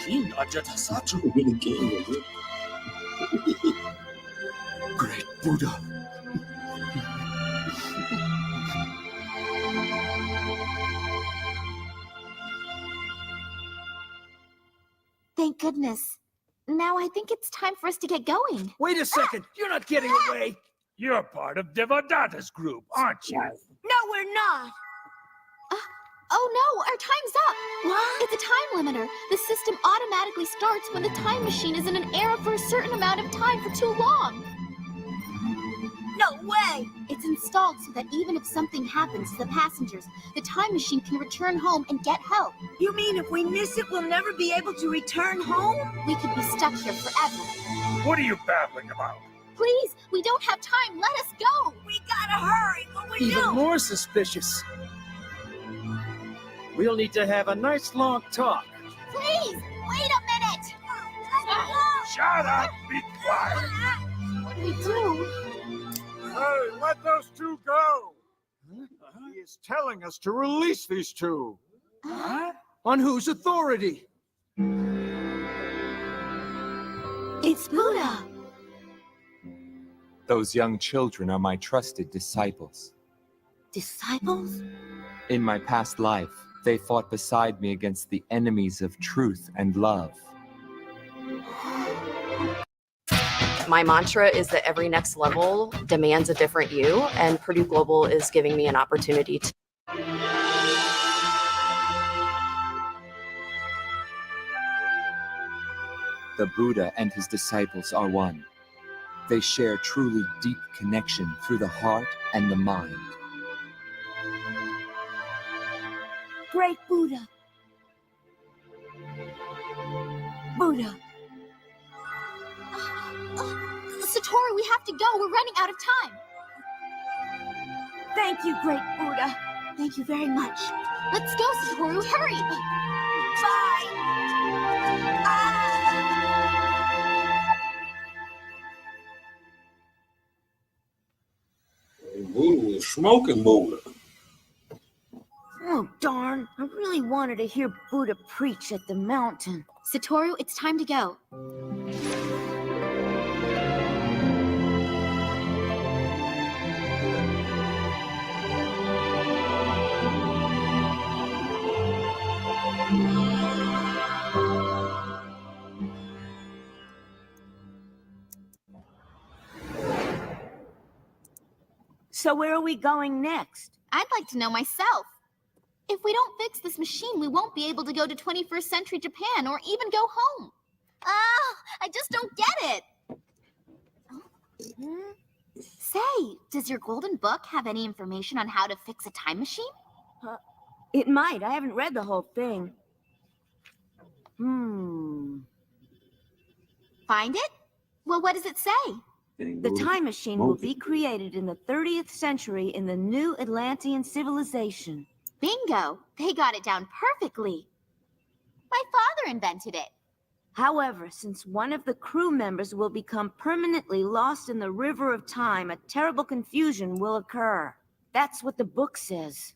King Ajatasattu. The king of it. Great Buddha. Thank goodness. Now I think it's time for us to get going. Wait a second. You're not getting away. You're part of Devadatta's group, aren't you? No, we're not. Oh no, our time's up! What? It's a time limiter. The system automatically starts when the time machine is in an error for a certain amount of time for too long. No way! It's installed so that even if something happens to the passengers, the time machine can return home and get help. You mean if we miss it, we'll never be able to return home? We could be stuck here forever. What are you babbling about? Please, we don't have time. Let us go! We gotta hurry! What we Even do? more suspicious. We'll need to have a nice long talk. Please, wait a minute! Shut up! Be quiet! What do we do? Hey, let those two go! He is telling us to release these two. On whose authority? It's Buddha. Those young children are my trusted disciples. Disciples? In my past life, they fought beside me against the enemies of truth and love. My mantra is that every next level demands a different you, and Purdue Global is giving me an opportunity to. The Buddha and his disciples are one. They share truly deep connection through the heart and the mind. Great Buddha. Buddha. Satori, we have to go. We're running out of time. Thank you, Great Buddha. Thank you very much. Let's go, Satoru. Hurry. Buddha was smoking Buddha. Oh, darn. I really wanted to hear Buddha preach at the mountain. Satoru, it's time to go. So where are we going next? I'd like to know myself. If we don't fix this machine, we won't be able to go to 21st century Japan or even go home. Oh, I just don't get it. Say, does your golden book have any information on how to fix a time machine? It might. I haven't read the whole thing. Find it? Well, what does it say? The time machine will be created in the 30th century in the new Atlantean civilization. Bingo! They got it down perfectly. My father invented it. However, since one of the crew members will become permanently lost in the river of time, a terrible confusion will occur. That's what the book says.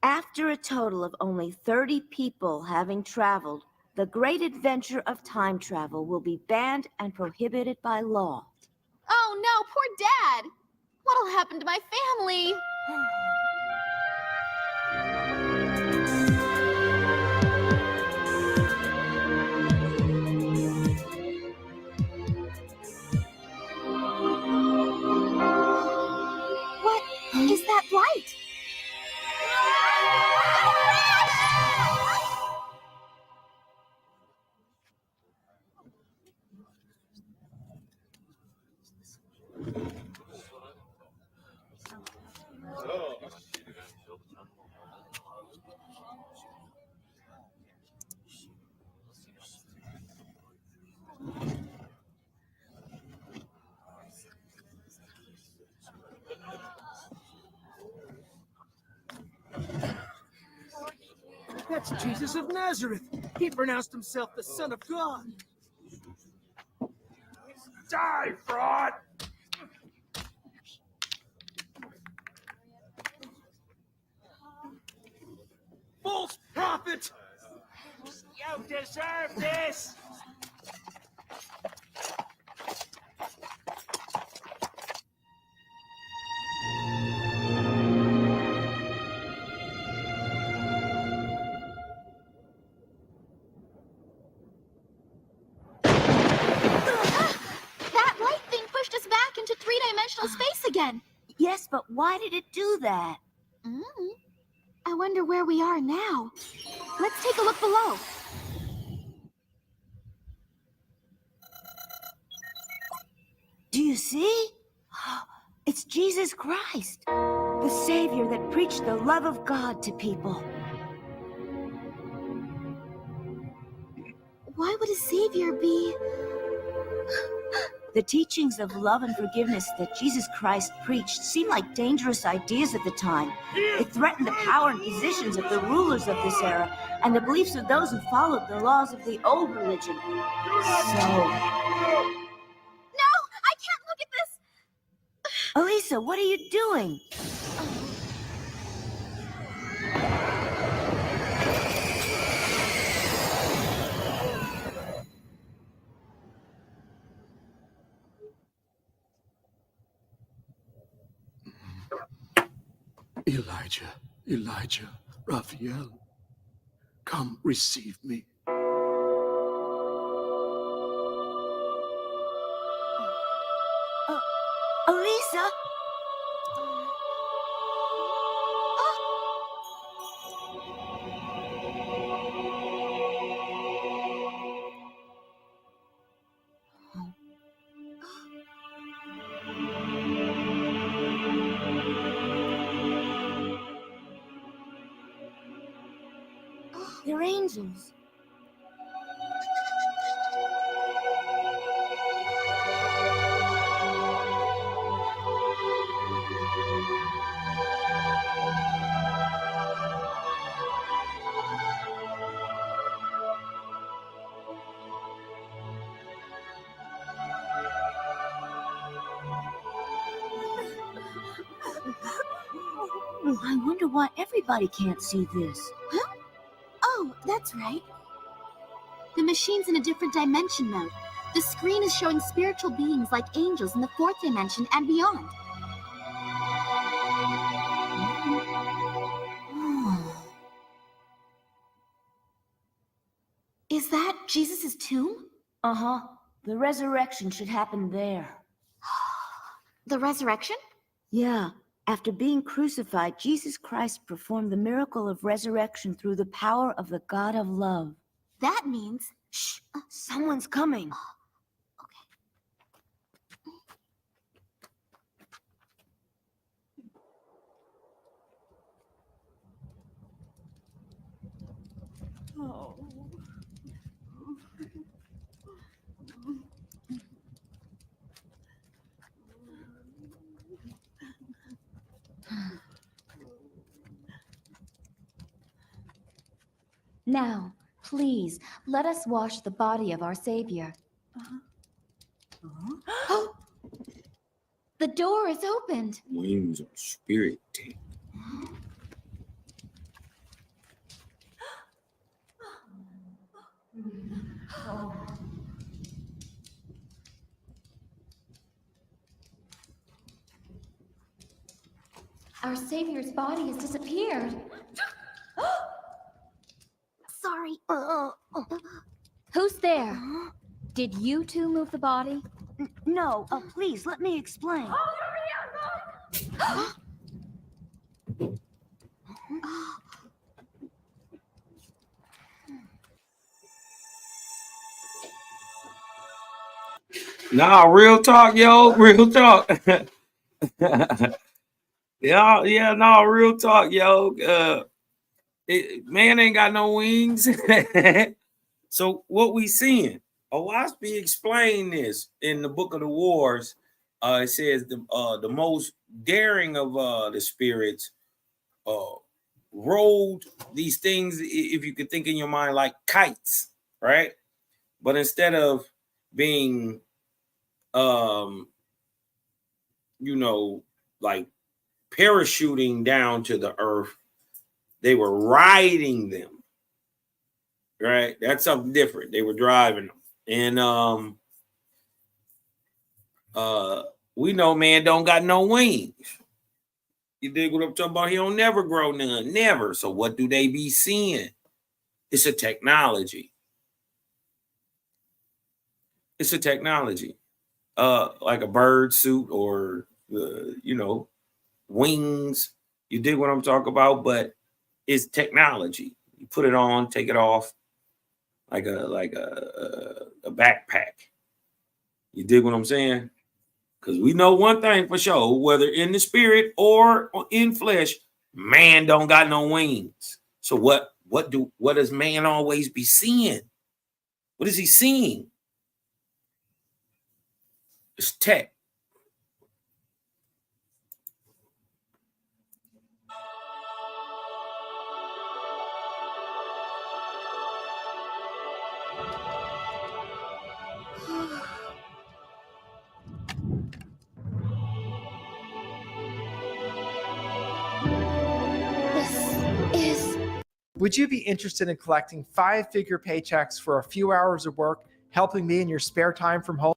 After a total of only 30 people having traveled, the great adventure of time travel will be banned and prohibited by law. Oh no, poor Dad! What'll happen to my family? What is that light? That's Jesus of Nazareth. He pronounced himself the Son of God. Die, fraud! False prophet! You deserve this! That light thing pushed us back again. Yes, but why did it do that? I wonder where we are now. Let's take a look below. Do you see? It's Jesus Christ, the Savior that preached the love of God to people. Why would a savior be? The teachings of love and forgiveness that Jesus Christ preached seemed like dangerous ideas at the time. They threatened the power and positions of the rulers of this era and the beliefs of those who followed the laws of the old religion. So... No! I can't look at this! Elisa, what are you doing? Elijah, Raphael, come receive me. Elisa? They're angels. I wonder why everybody can't see this. Huh? Oh, that's right. The machine's in a different dimension mode. The screen is showing spiritual beings like angels in the fourth dimension and beyond. Is that Jesus' tomb? Uh-huh. The resurrection should happen there. The resurrection? Yeah. After being crucified, Jesus Christ performed the miracle of resurrection through the power of the God of love. That means... Shh! Someone's coming. Oh. Now, please, let us wash the body of our Savior. The door is opened. Wings of spirit. Our Savior's body has disappeared. Sorry. Who's there? Did you two move the body? No, please, let me explain. Nah, real talk, yo. Real talk. Yeah, no, real talk, yo. Man ain't got no wings. So what we seeing? Owaspi explained this in the Book of the Wars. It says the most daring of the spirits rode these things, if you could think in your mind, like kites, right? But instead of being like parachuting down to the earth, they were riding them, right? That's something different. They were driving them. And we know man don't got no wings. You dig what I'm talking about? He don't never grow none, never. So what do they be seeing? It's a technology. It's a technology. Like a bird suit or you know, wings. You dig what I'm talking about? But it's technology. You put it on, take it off, like a backpack. You dig what I'm saying? Because we know one thing for sure, whether in the spirit or in flesh, man don't got no wings. So what does man always be seeing? What is he seeing? It's tech. Would you be interested in collecting 5-figure paychecks for a few hours of work, helping me in your spare time from home?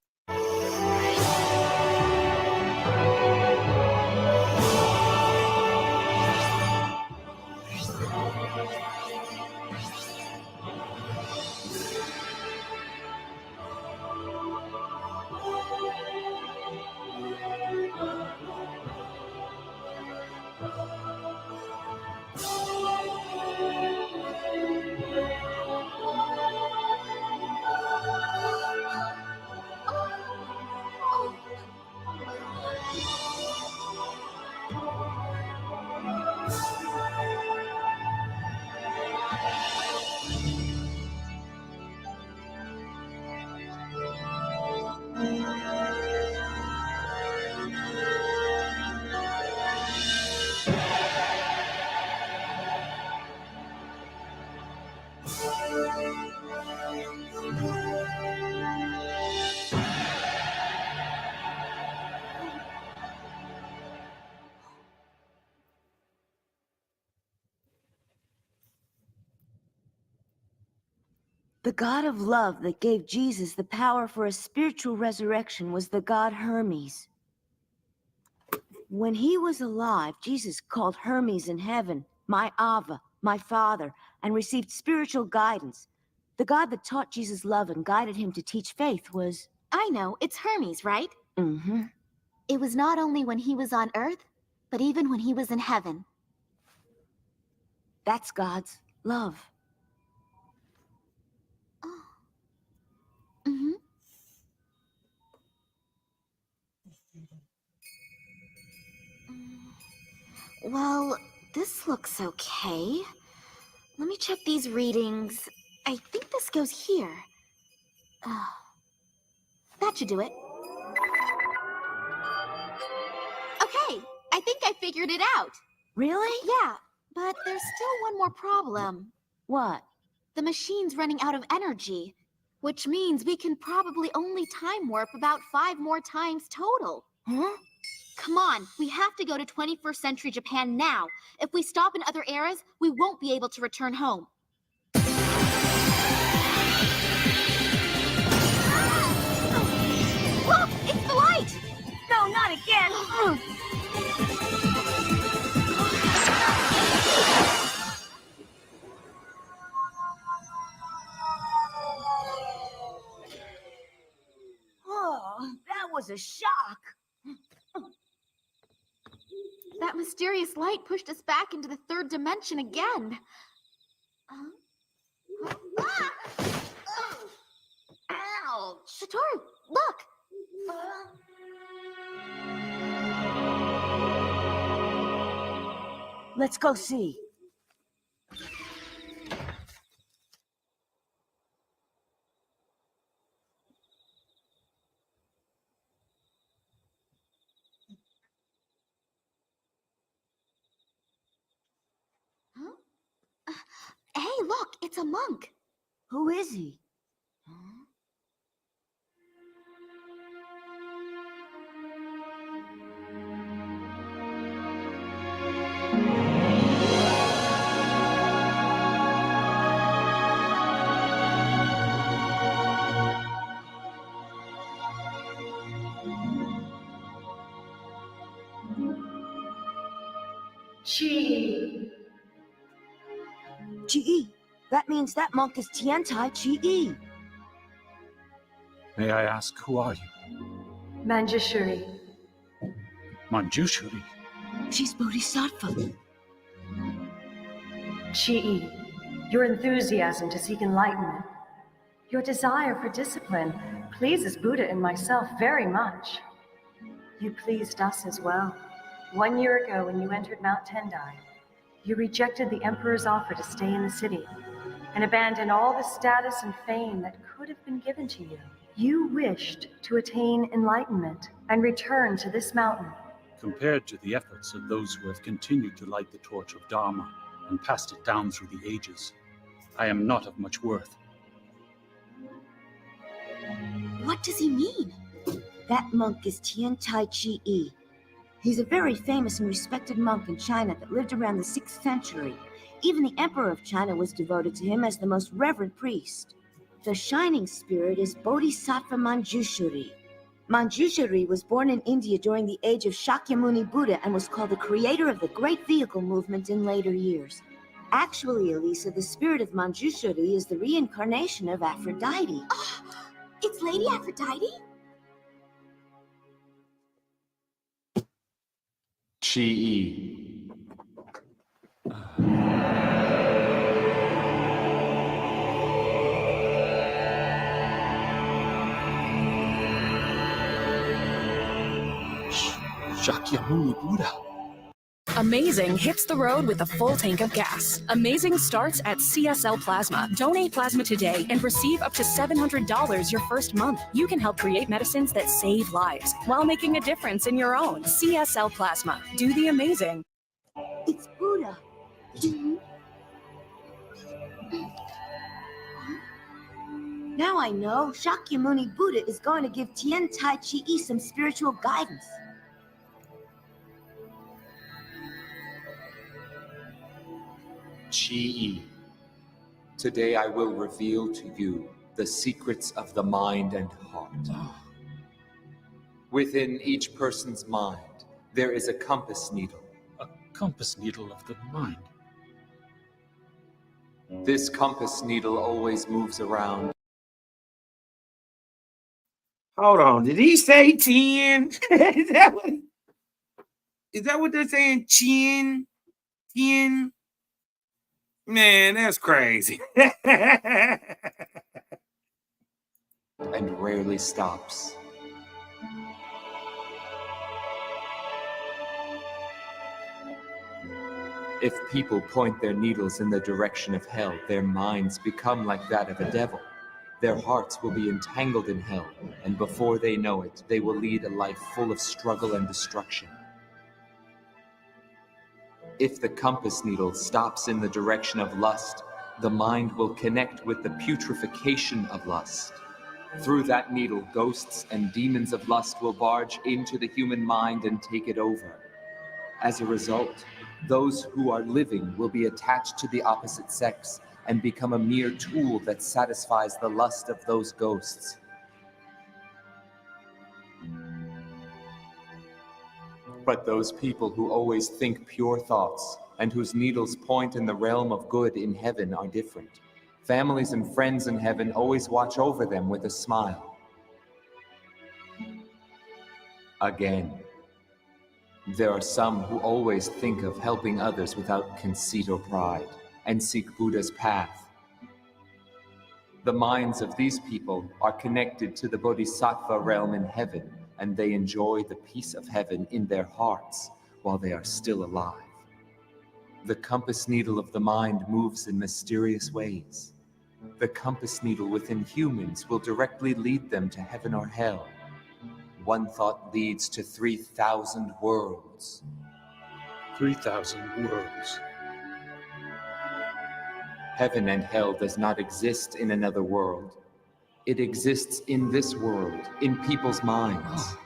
The god of love that gave Jesus the power for a spiritual resurrection was the god Hermes. When he was alive, Jesus called Hermes in heaven, my Ava, my father, and received spiritual guidance. The god that taught Jesus love and guided him to teach faith was... I know, it's Hermes, right? Mm-hmm. It was not only when he was on Earth, but even when he was in heaven. That's God's love. Mm-hmm. Well, this looks okay. Let me check these readings. I think this goes here. That should do it. Okay, I think I figured it out. Really? Yeah, but there's still one more problem. What? The machine's running out of energy, which means we can probably only time warp about 5 more times total. Huh? Come on, we have to go to 21st century Japan now. If we stop in other eras, we won't be able to return home. Look, it's the light! No, not again! Oh, that was a shock. That mysterious light pushed us back into the 3rd dimension again. Ouch! Satoru, look! Let's go see. Hey, look, it's a monk. Who is he? Chi-E. That means that monk is Tiantai Chi-E. May I ask, who are you? Manjushri. Manjushri. She's Bodhisattva. Chi, your enthusiasm to seek enlightenment, your desire for discipline pleases Buddha and myself very much. You pleased us as well. 1 year ago, when you entered Mount Tendai, you rejected the Emperor's offer to stay in the city and abandon all the status and fame that could have been given to you. You wished to attain enlightenment and return to this mountain. Compared to the efforts of those who have continued to light the torch of Dharma and passed it down through the ages, I am not of much worth. What does he mean? That monk is Tian Tai Chi Yi. He's a very famous and respected monk in China that lived around the 6th century. Even the Emperor of China was devoted to him as the most reverend priest. The shining spirit is Bodhisattva Manjushri. Manjushri was born in India during the age of Shakyamuni Buddha and was called the creator of the great vehicle movement in later years. Actually, Elisa, the spirit of Manjushri is the reincarnation of Aphrodite. Oh, it's Lady Aphrodite? Chi. Shakyamuni Buddha. Amazing hits the road with a full tank of gas. Amazing starts at CSL Plasma. Donate plasma today and receive up to $700 your first month. You can help create medicines that save lives while making a difference in your own. CSL Plasma. Do the amazing. It's Buddha. Now I know Shakyamuni Buddha is going to give Tian Tai Chi Yi some spiritual guidance. Chi. Today I will reveal to you the secrets of the mind and heart. Within each person's mind, there is a compass needle. A compass needle of the mind. This compass needle always moves around. Hold on. Did he say 10? Is that what they're saying? Chin? 10? Man, that's crazy. And rarely stops. If people point their needles in the direction of hell, their minds become like that of a devil. Their hearts will be entangled in hell, and before they know it, they will lead a life full of struggle and destruction. If the compass needle stops in the direction of lust, the mind will connect with the putrefaction of lust. Through that needle, ghosts and demons of lust will barge into the human mind and take it over. As a result, those who are living will be attached to the opposite sex and become a mere tool that satisfies the lust of those ghosts. But those people who always think pure thoughts and whose needles point in the realm of good in heaven are different. Families and friends in heaven always watch over them with a smile. Again, there are some who always think of helping others without conceit or pride and seek Buddha's path. The minds of these people are connected to the Bodhisattva realm in heaven, and they enjoy the peace of heaven in their hearts while they are still alive. The compass needle of the mind moves in mysterious ways. The compass needle within humans will directly lead them to heaven or hell. One thought leads to 3,000 worlds. 3,000 worlds. Heaven and hell does not exist in another world. It exists in this world, in people's minds.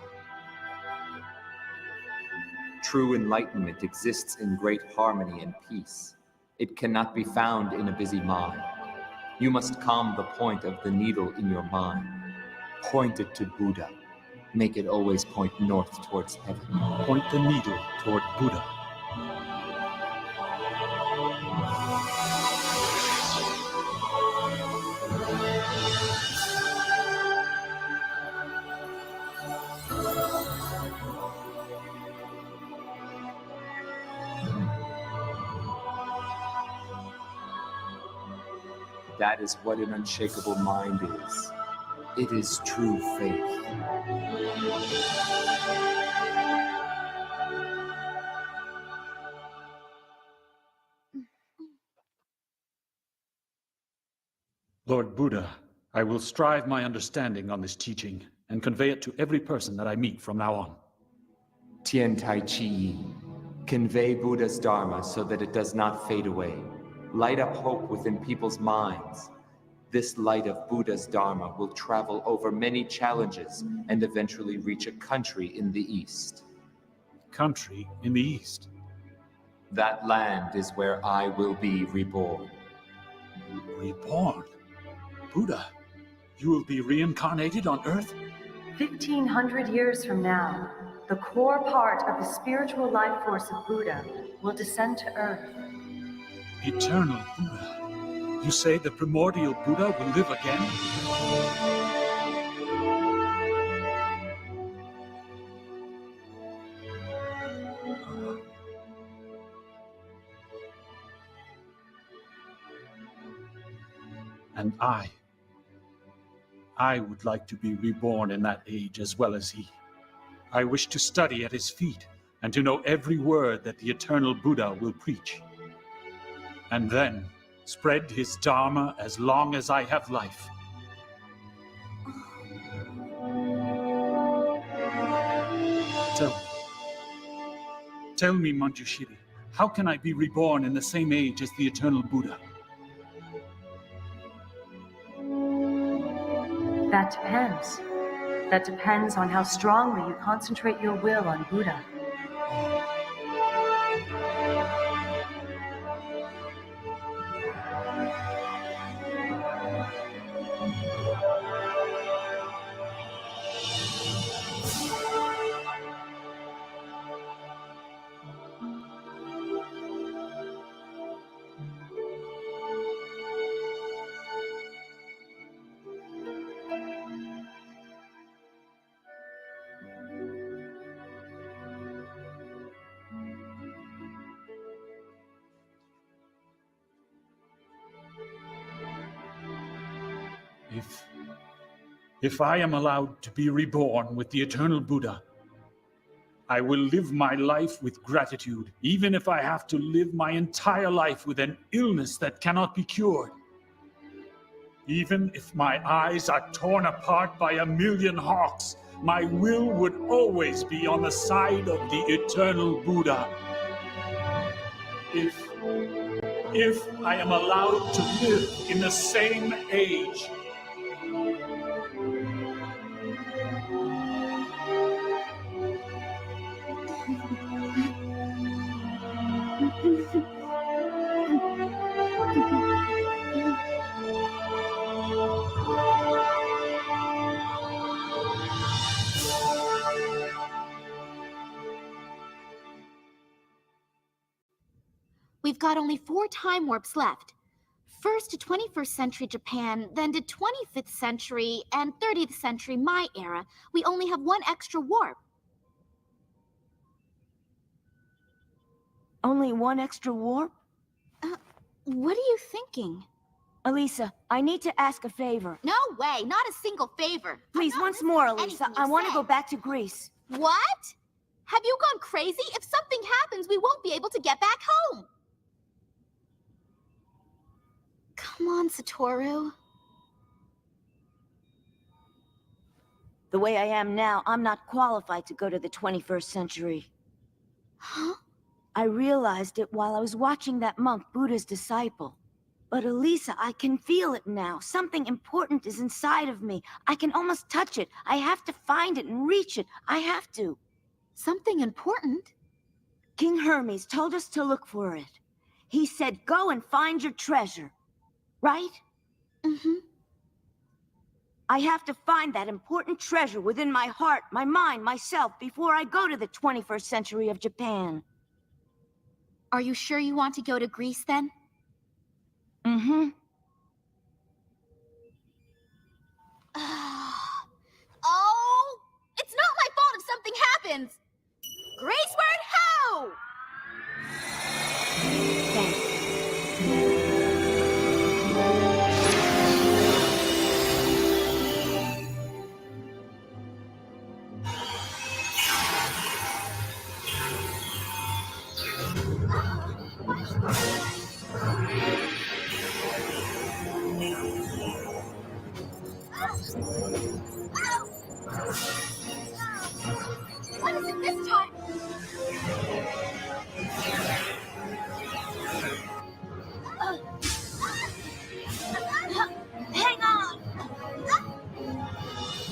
True enlightenment exists in great harmony and peace. It cannot be found in a busy mind. You must calm the point of the needle in your mind. Point it to Buddha. Make it always point north towards heaven. Point the needle toward Buddha. That is what an unshakable mind is. It is true faith. Lord Buddha, I will strive my understanding on this teaching and convey it to every person that I meet from now on. Tian Tai Chi, convey Buddha's Dharma so that it does not fade away. Light up hope within people's minds. This light of Buddha's Dharma will travel over many challenges and eventually reach a country in the East. Country in the East? That land is where I will be reborn. Reborn? Buddha, you will be reincarnated on Earth? 1,500 years from now, the core part of the spiritual life force of Buddha will descend to Earth. Eternal Buddha? You say the primordial Buddha will live again? And I would like to be reborn in that age as well as he. I wish to study at his feet and to know every word that the eternal Buddha will preach. And then spread his Dharma as long as I have life. Tell me, Manjushri, how can I be reborn in the same age as the eternal Buddha? That depends. That depends on how strongly you concentrate your will on Buddha. If I am allowed to be reborn with the eternal Buddha, I will live my life with gratitude, even if I have to live my entire life with an illness that cannot be cured. Even if my eyes are torn apart by 1,000,000 hawks, my will would always be on the side of the eternal Buddha. If I am allowed to live in the same age. We've got only 4 time warps left. First to 21st century Japan, then to 25th century and 30th century my era. We only have 1 extra warp. Only 1 extra warp? What are you thinking? Elisa, I need to ask a favor. No way, not a single favor. Please, once more, Elisa. I want to go back to Greece. What? Have you gone crazy? If something happens, we won't be able to get back home. Come on, Satoru. The way I am now, I'm not qualified to go to the 21st century. Huh? I realized it while I was watching that monk, Buddha's disciple. But Elisa, I can feel it now. Something important is inside of me. I can almost touch it. I have to find it and reach it. I have to. Something important? King Hermes told us to look for it. He said, go and find your treasure. Right? Mm-hmm. I have to find that important treasure within my heart, my mind, myself, before I go to the 21st century of Japan. Are you sure you want to go to Greece, then? Mm-hmm. Oh! It's not my fault if something happens! Graceward, ho! Thanks. What is it this time? Hang on!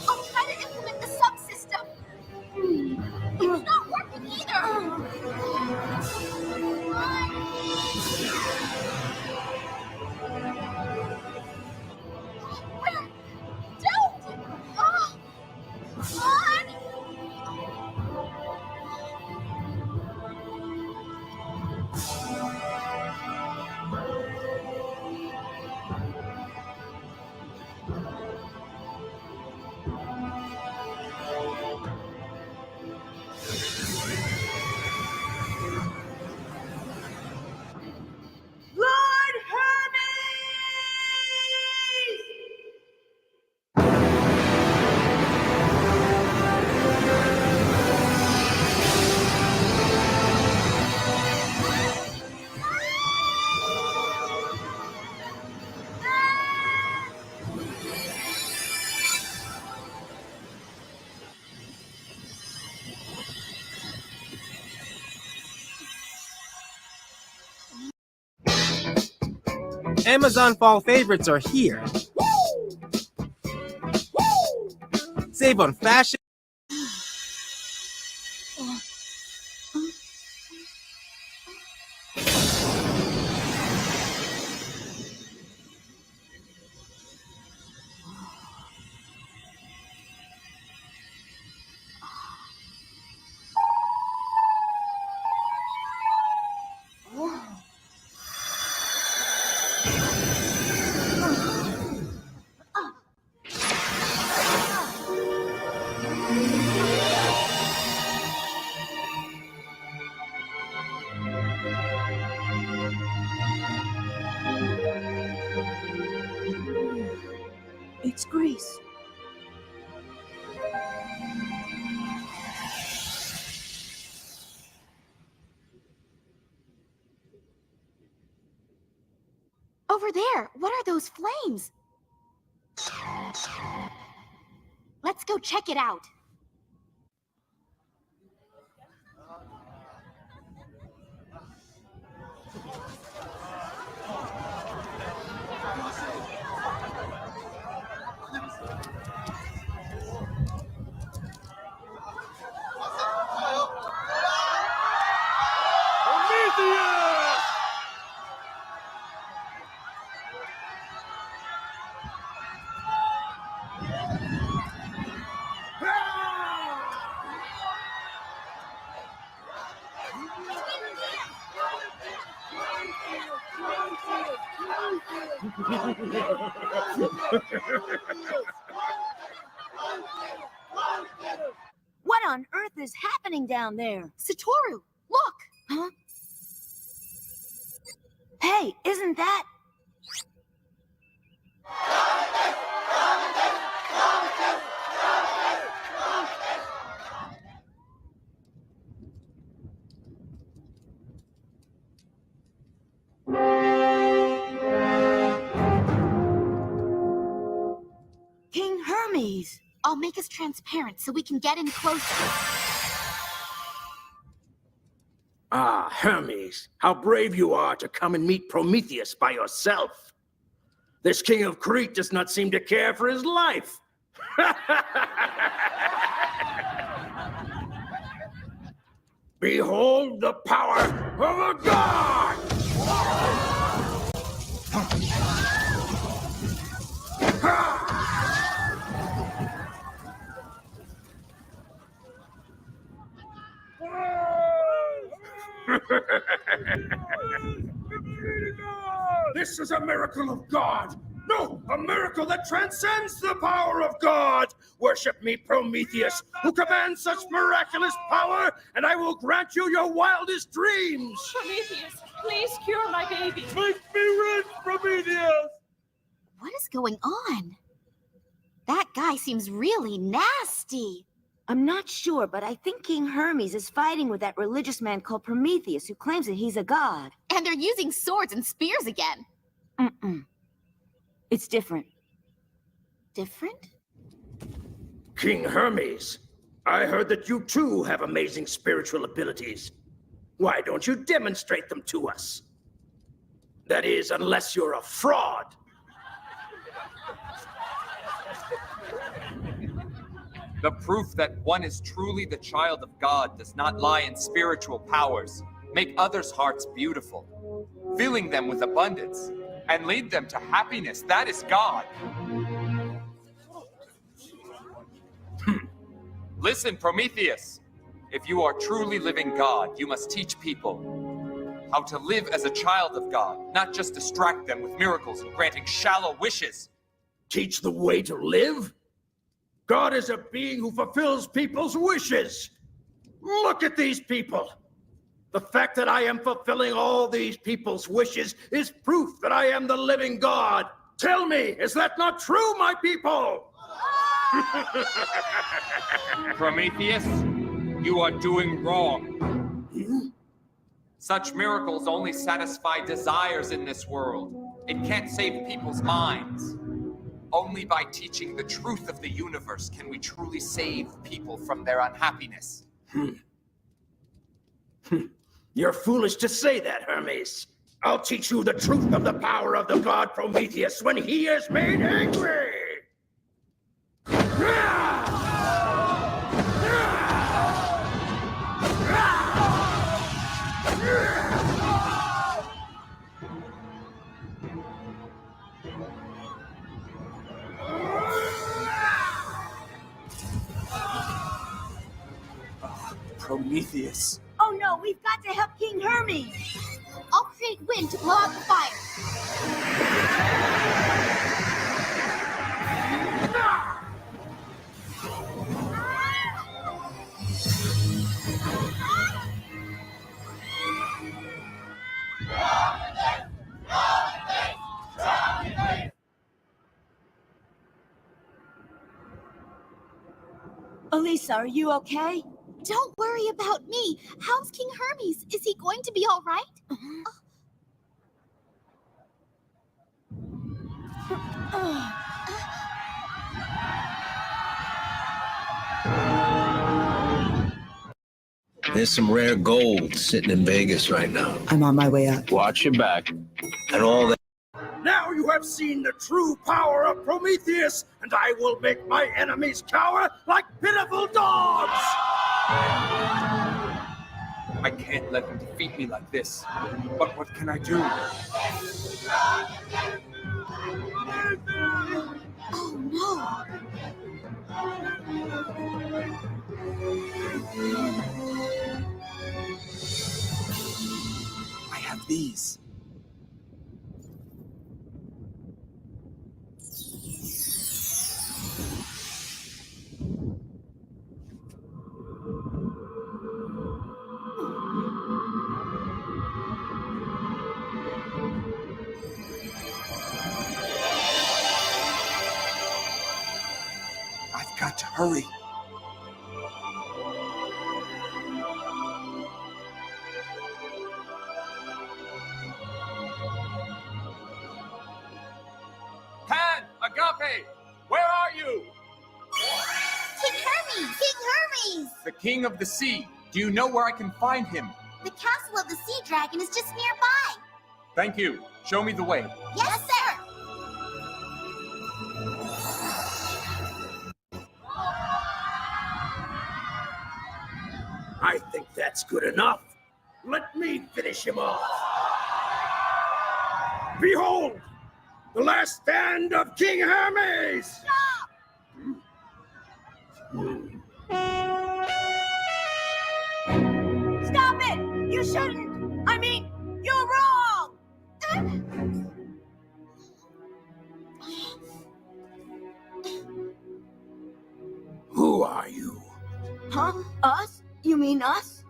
I'll try to implement the subsystem. It's not working either! Don't! Lord Hermes! Amazon fall favorites are here. Save on fashion. It's Greece. Over there, what are those flames? Let's go check it out. What on earth is happening down there? Satoru, look! Huh? Hey, isn't that... King Hermes. I'll make us transparent so we can get in closer. Ah, Hermes, how brave you are to come and meet Prometheus by yourself. This king of Crete does not seem to care for his life. Behold the power of a god! This is a miracle of God. No, a miracle that transcends the power of God. Worship me, Prometheus, who commands such miraculous power, and I will grant you your wildest dreams. Prometheus, please cure my baby. Make me rich, Prometheus! What is going on? That guy seems really nasty. I'm not sure, but I think King Hermes is fighting with that religious man called Prometheus who claims that he's a god. And they're using swords and spears again. Mm-mm. It's different. Different? King Hermes, I heard that you too have amazing spiritual abilities. Why don't you demonstrate them to us? That is, unless you're a fraud. The proof that one is truly the child of God does not lie in spiritual powers. Make others' hearts beautiful, filling them with abundance, and lead them to happiness. That is God. Listen, Prometheus. If you are truly living God, you must teach people how to live as a child of God, not just distract them with miracles and granting shallow wishes. Teach the way to live? God is a being who fulfills people's wishes. Look at these people. The fact that I am fulfilling all these people's wishes is proof that I am the living God. Tell me, is that not true, my people? Prometheus, you are doing wrong. Such miracles only satisfy desires in this world. It can't save people's minds. Only by teaching the truth of the universe can we truly save people from their unhappiness. You're foolish to say that, Hermes. I'll teach you the truth of the power of the god Prometheus when he is made angry! Prometheus. Oh no, we've got to help King Hermes! I'll create wind to blow out the fire. Elisa, are you okay? Don't worry about me. How's King Hermes? Is he going to be all right? There's some rare gold sitting in Vegas right now. I'm on my way up. Watch your back. And all that. Now you have seen the true power of Prometheus, and I will make my enemies cower like pitiful dogs! I can't let him defeat me like this. But what can I do? Oh no! I have these. I've got to hurry. Pan, Agape, where are you? King Hermes! King Hermes! The king of the sea. Do you know where I can find him? The castle of the sea dragon is just nearby. Thank you. Show me the way. Yes, sir! I think that's good enough. Let me finish him off. Behold, the last stand of King Hermes! Stop! Stop it! You shouldn't! I mean, you're wrong! Who are you? Huh? Us? You mean us?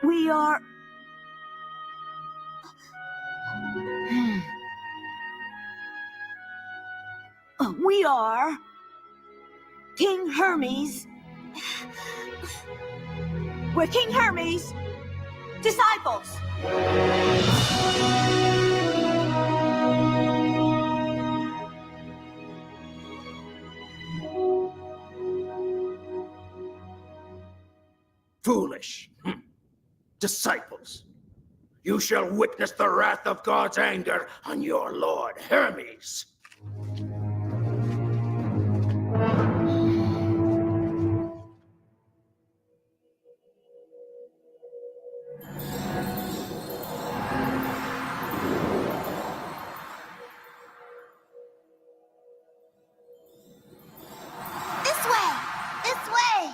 We are... We are... King Hermes. We're King Hermes' disciples. Foolish. Disciples. You shall witness the wrath of God's anger on your Lord Hermes. This way! This way!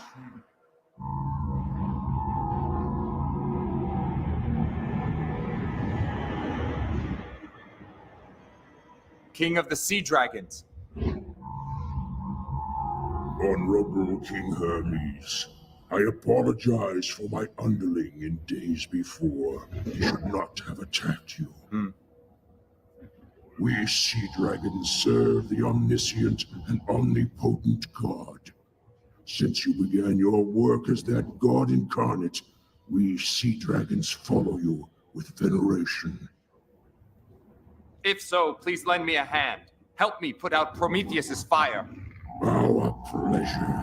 King of the Sea Dragons. Honorable King Hermes, I apologize for my underling in days before. He should not have attacked you. We sea dragons serve the omniscient and omnipotent God. Since you began your work as that God incarnate, we sea dragons follow you with veneration. If so, please lend me a hand. Help me put out Prometheus's fire. Our pleasure.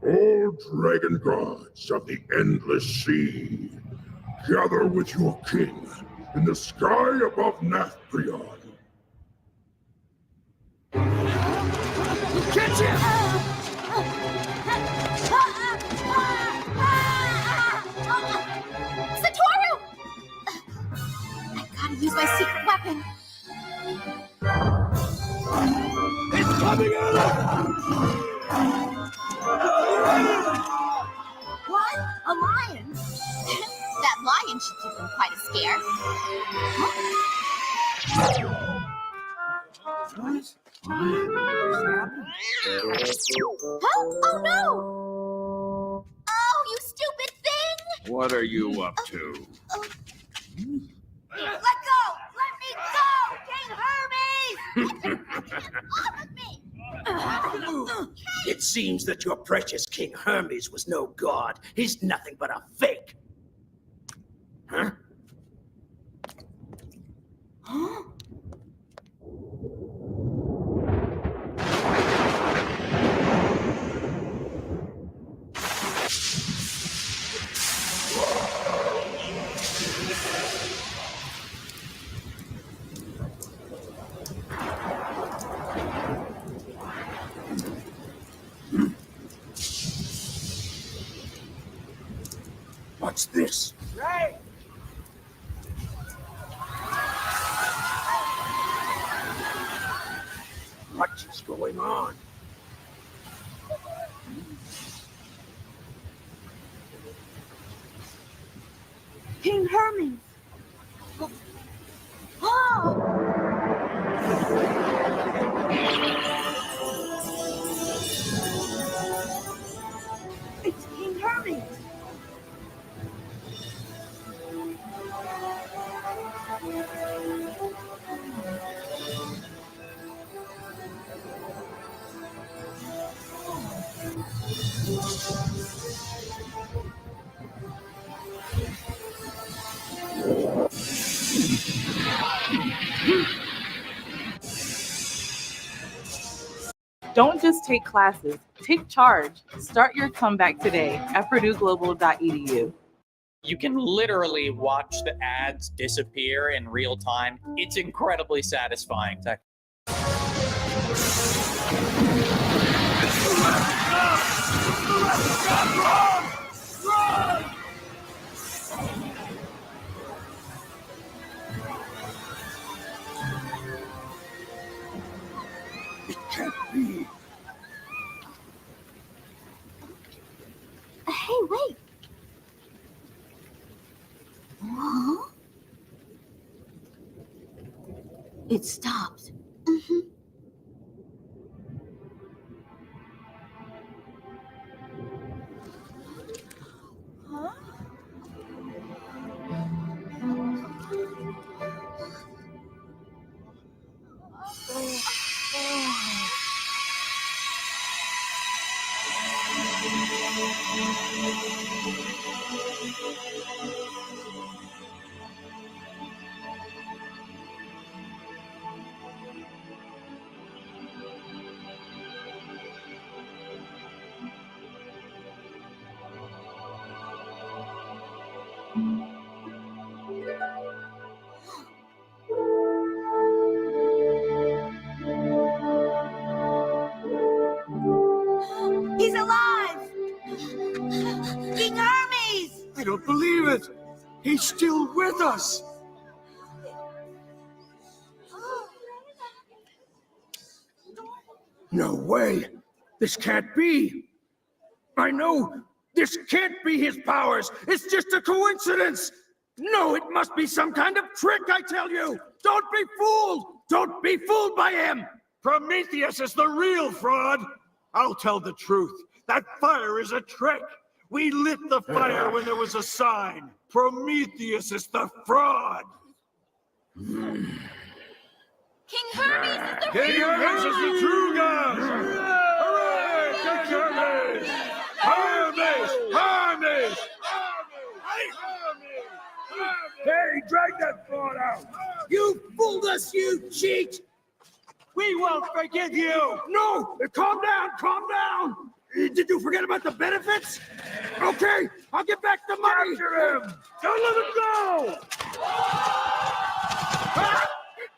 All dragon gods of the endless sea, gather with your king in the sky above Nathprion. Catch him! Satoru! I gotta use my secret weapon. It's coming out! What? A lion? That lion should give them quite a scare. Huh? Oh no! Oh, you stupid thing! What are you up to? Let go! Let me go! King Hermes! It seems that your precious King Hermes was no god. He's nothing but a fake. Huh? Huh? What's this? Right. What is going on? King Hermes. Oh! It's King Hermes. Don't just take classes, take charge. Start your comeback today at purdueglobal.edu. You can literally watch the ads disappear in real time. It's incredibly satisfying. It can't be. Hey, wait. Huh? It stopped. Mm-hmm. Huh? can't believe it. He's still with us. No way. This can't be. I know this can't be his powers. It's just a coincidence. No, it must be some kind of trick, I tell you. Don't be fooled. Don't be fooled by him. Prometheus is the real fraud. I'll tell the truth. That fire is a trick. We lit the fire when there was a sign. Prometheus is the fraud. King Hermes is the King Hermes is the true God. Hooray! King Hermes! Hermes! Hermes! Hey, drag that fraud out! You fooled us, you cheat! We won't forgive you! No! Calm down, calm down! Did you forget about the benefits? Okay, I'll get back the money! Capture him! Don't let him go! Ah!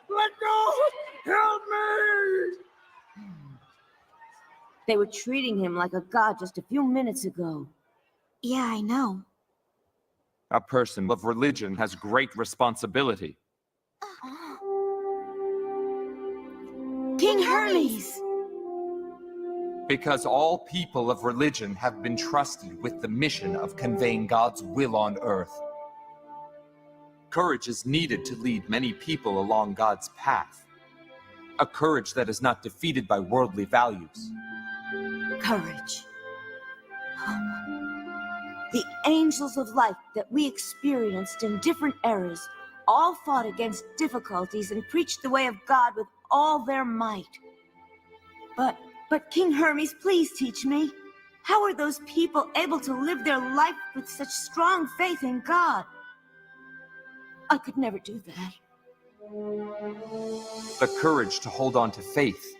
Let go! Help me! They were treating him like a god just a few minutes ago. Yeah, I know. A person of religion has great responsibility. King Hermes! Because all people of religion have been trusted with the mission of conveying God's will on earth. Courage is needed to lead many people along God's path. A courage that is not defeated by worldly values. Courage. The angels of light that we experienced in different eras all fought against difficulties and preached the way of God with all their might. But King Hermes, please teach me. How are those people able to live their life with such strong faith in God? I could never do that. The courage to hold on to faith.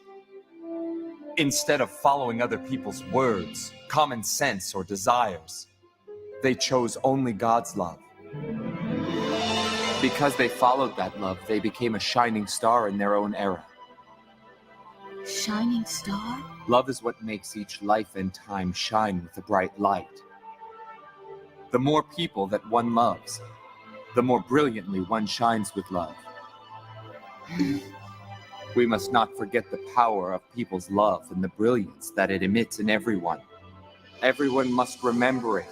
Instead of following other people's words, common sense, or desires, they chose only God's love. Because they followed that love, they became a shining star in their own era. Shining star? Love is what makes each life and time shine with a bright light. The more people that one loves, the more brilliantly one shines with love. We must not forget the power of people's love and the brilliance that it emits in everyone. Everyone must remember it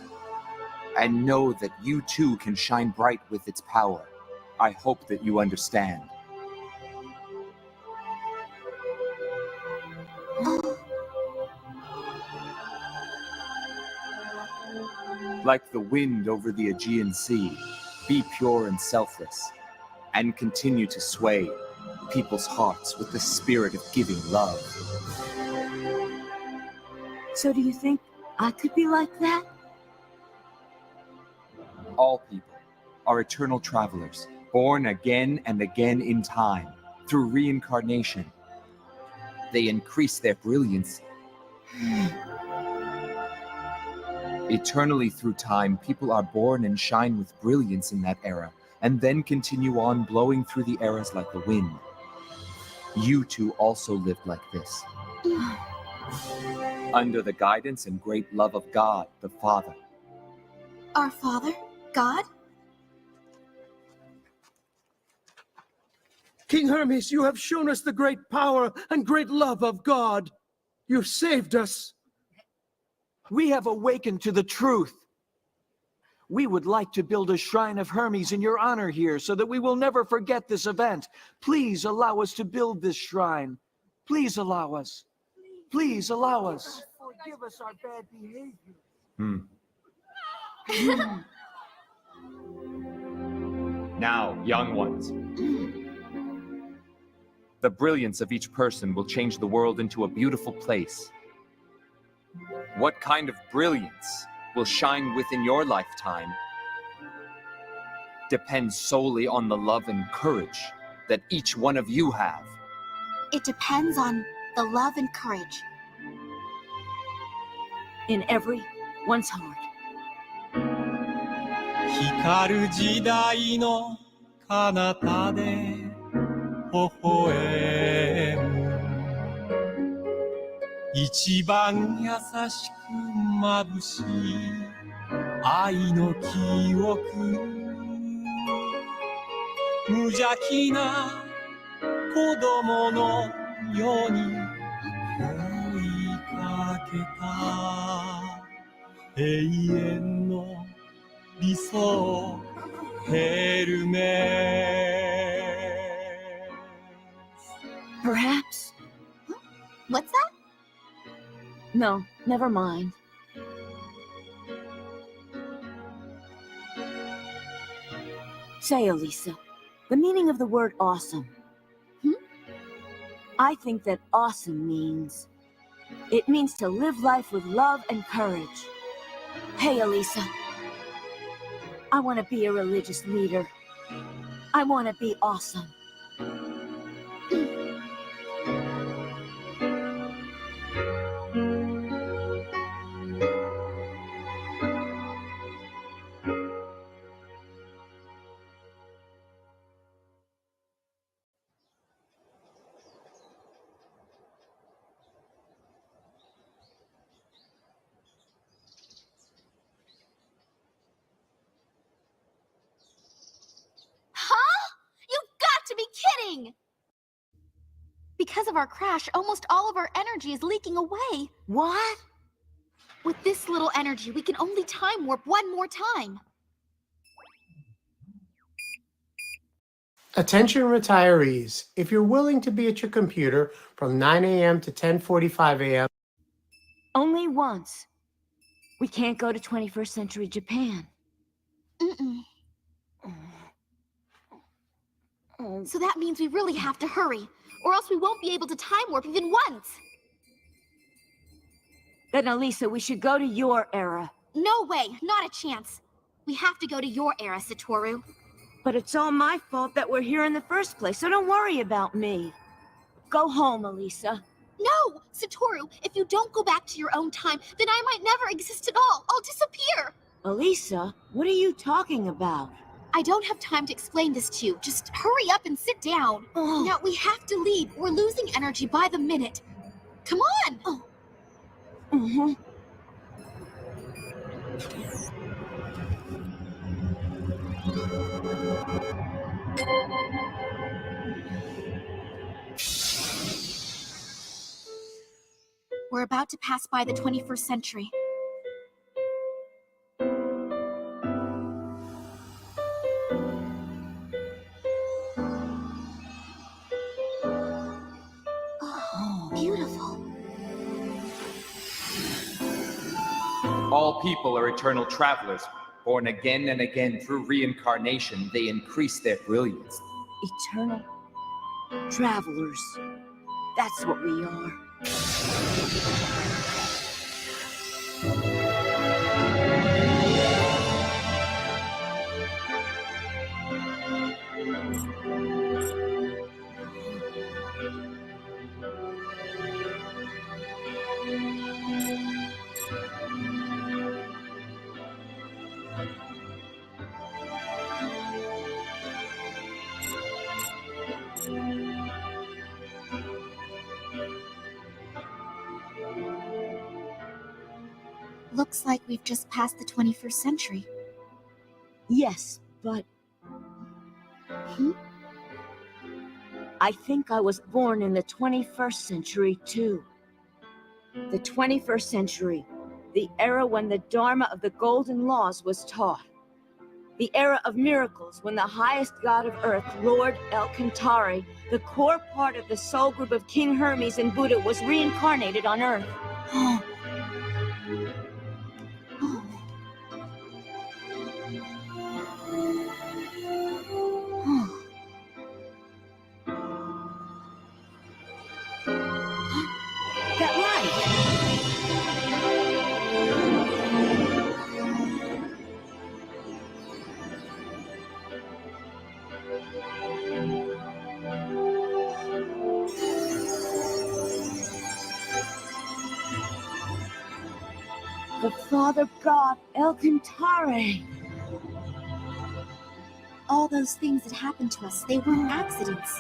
and know that you too can shine bright with its power. I hope that you understand. Like the wind over the Aegean Sea, be pure and selfless, and continue to sway people's hearts with the spirit of giving love. So do you think I could be like that? All people are eternal travelers, born again and again in time, through reincarnation. They increase their brilliance. Eternally through time, people are born and shine with brilliance in that era, and then continue on blowing through the eras like the wind. You too also lived like this. Under the guidance and great love of God, the Father. Our Father? God? King Hermes, you have shown us the great power and great love of God. You've saved us. We have awakened to the truth. We would like to build a shrine of Hermes in your honor here so that we will never forget this event. Please allow us to build this shrine. Please allow us. Please allow us. Forgive us our bad behavior. Now, young ones. The brilliance of each person will change the world into a beautiful place. What kind of brilliance will shine within your lifetime depends solely on the love and courage that each one of you have. It depends on the love and courage. In everyone's heart. 光る時代の彼方で微笑む一番優しく眩しい愛の記憶無邪気な子供のように追いかけた永遠の理想ヘルメス Perhaps. What's that? No, never mind. Say, Elisa, the meaning of the word awesome. I think that awesome means... It means to live life with love and courage. Hey, Elisa. I want to be a religious leader. I want to be awesome. You've got to be kidding! Because of our crash, almost all of our energy is leaking away. What? With this little energy, we can only time warp one more time. Attention retirees, if you're willing to be at your computer from 9 a.m. to 10:45 a.m. Only once. We can't go to 21st century Japan. So that means we really have to hurry, or else we won't be able to time warp even once. Then, Elisa, we should go to your era. No way, not a chance. We have to go to your era, Satoru. But it's all my fault that we're here in the first place, so don't worry about me. Go home, Elisa. No, Satoru, if you don't go back to your own time, then I might never exist at all. I'll disappear. Elisa, what are you talking about? I don't have time to explain this to you. Just hurry up and sit down. Now, we have to leave. We're losing energy by the minute. Come on. We're about to pass by the 21st century. Oh, beautiful. All people are eternal travelers. Born again and again through reincarnation, they increase their brilliance. Eternal travelers. That's what we are. Looks like we've just passed the 21st century. Yes, but... I think I was born in the 21st century, too. The 21st century, the era when the Dharma of the Golden Laws was taught. The era of miracles when the highest god of earth, Lord El-Kantari, the core part of the soul group of King Hermes and Buddha, was reincarnated on earth. That right? The Father God, El-Kantari. All those things that happened to us, they weren't accidents.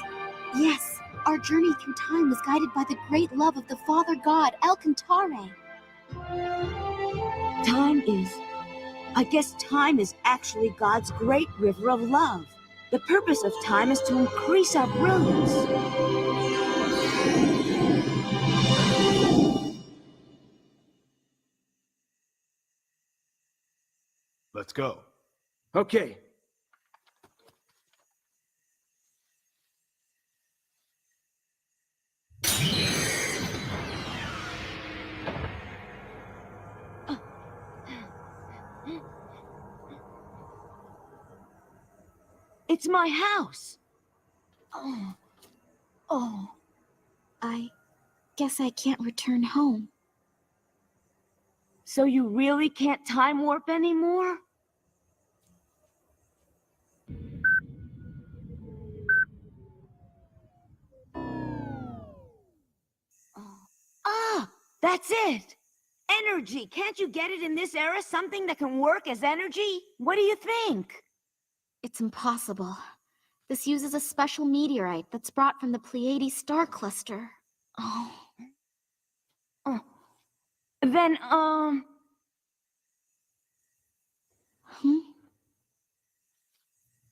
Yes, our journey through time was guided by the great love of the Father God, El-Kantari. Time is I guess time is actually God's great river of love. The purpose of time is to increase our brilliance. Let's go. Okay. It's my house. Oh, I guess I can't return home. So you really can't time warp anymore? Ah, that's it. Energy. Can't you get it in this era? Something that can work as energy? What do you think? It's impossible. This uses a special meteorite that's brought from the Pleiades star cluster. Oh. Then,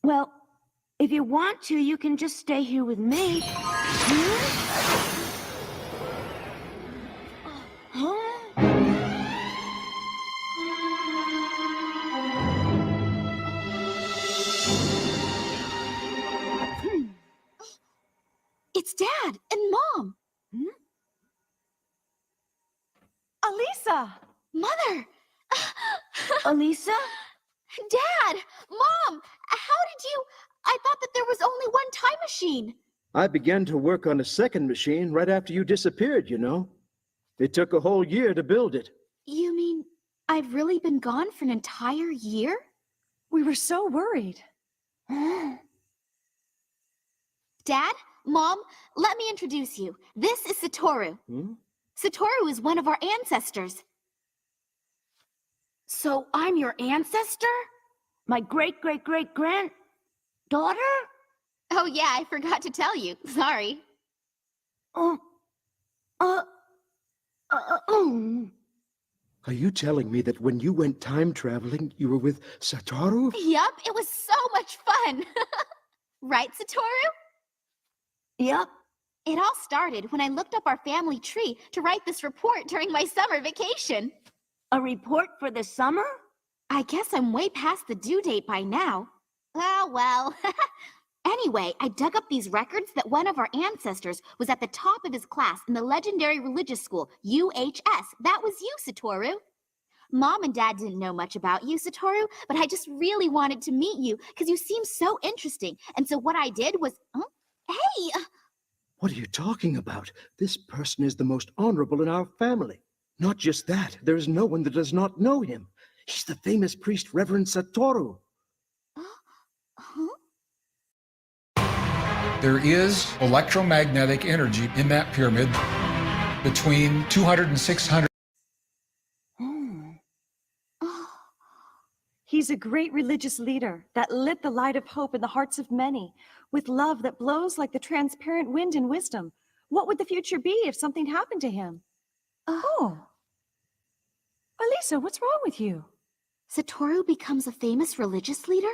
Well, if you want to, you can just stay here with me. It's Dad and Mom. Alisa! Mother! Alisa? Dad! Mom! How did you... I thought that there was only one time machine. I began to work on a second machine right after you disappeared, you know. It took a whole year to build it. You mean I've really been gone for an entire year? We were so worried. Dad, Mom, let me introduce you. This is Satoru. Satoru is one of our ancestors. So I'm your ancestor? My great-great-great-granddaughter? Oh yeah, I forgot to tell you. Sorry. Are you telling me that when you went time traveling, you were with Satoru? Yup, it was so much fun. Right, Satoru? Yep. It all started when I looked up our family tree to write this report during my summer vacation. A report for the summer? I guess I'm way past the due date by now. Oh, well. Anyway, I dug up these records that one of our ancestors was at the top of his class in the legendary religious school, UHS. That was you, Satoru. Mom and Dad didn't know much about you, Satoru, but I just really wanted to meet you because you seem so interesting. And so what I did was... Hey! What are you talking about? This person is the most honorable in our family. Not just that, there is no one that does not know him. He's the famous priest, Reverend Satoru. There is electromagnetic energy in that pyramid between 200 and 600. He's a great religious leader that lit the light of hope in the hearts of many, with love that blows like the transparent wind in wisdom. What would the future be if something happened to him? Alisa, what's wrong with you? Satoru becomes a famous religious leader?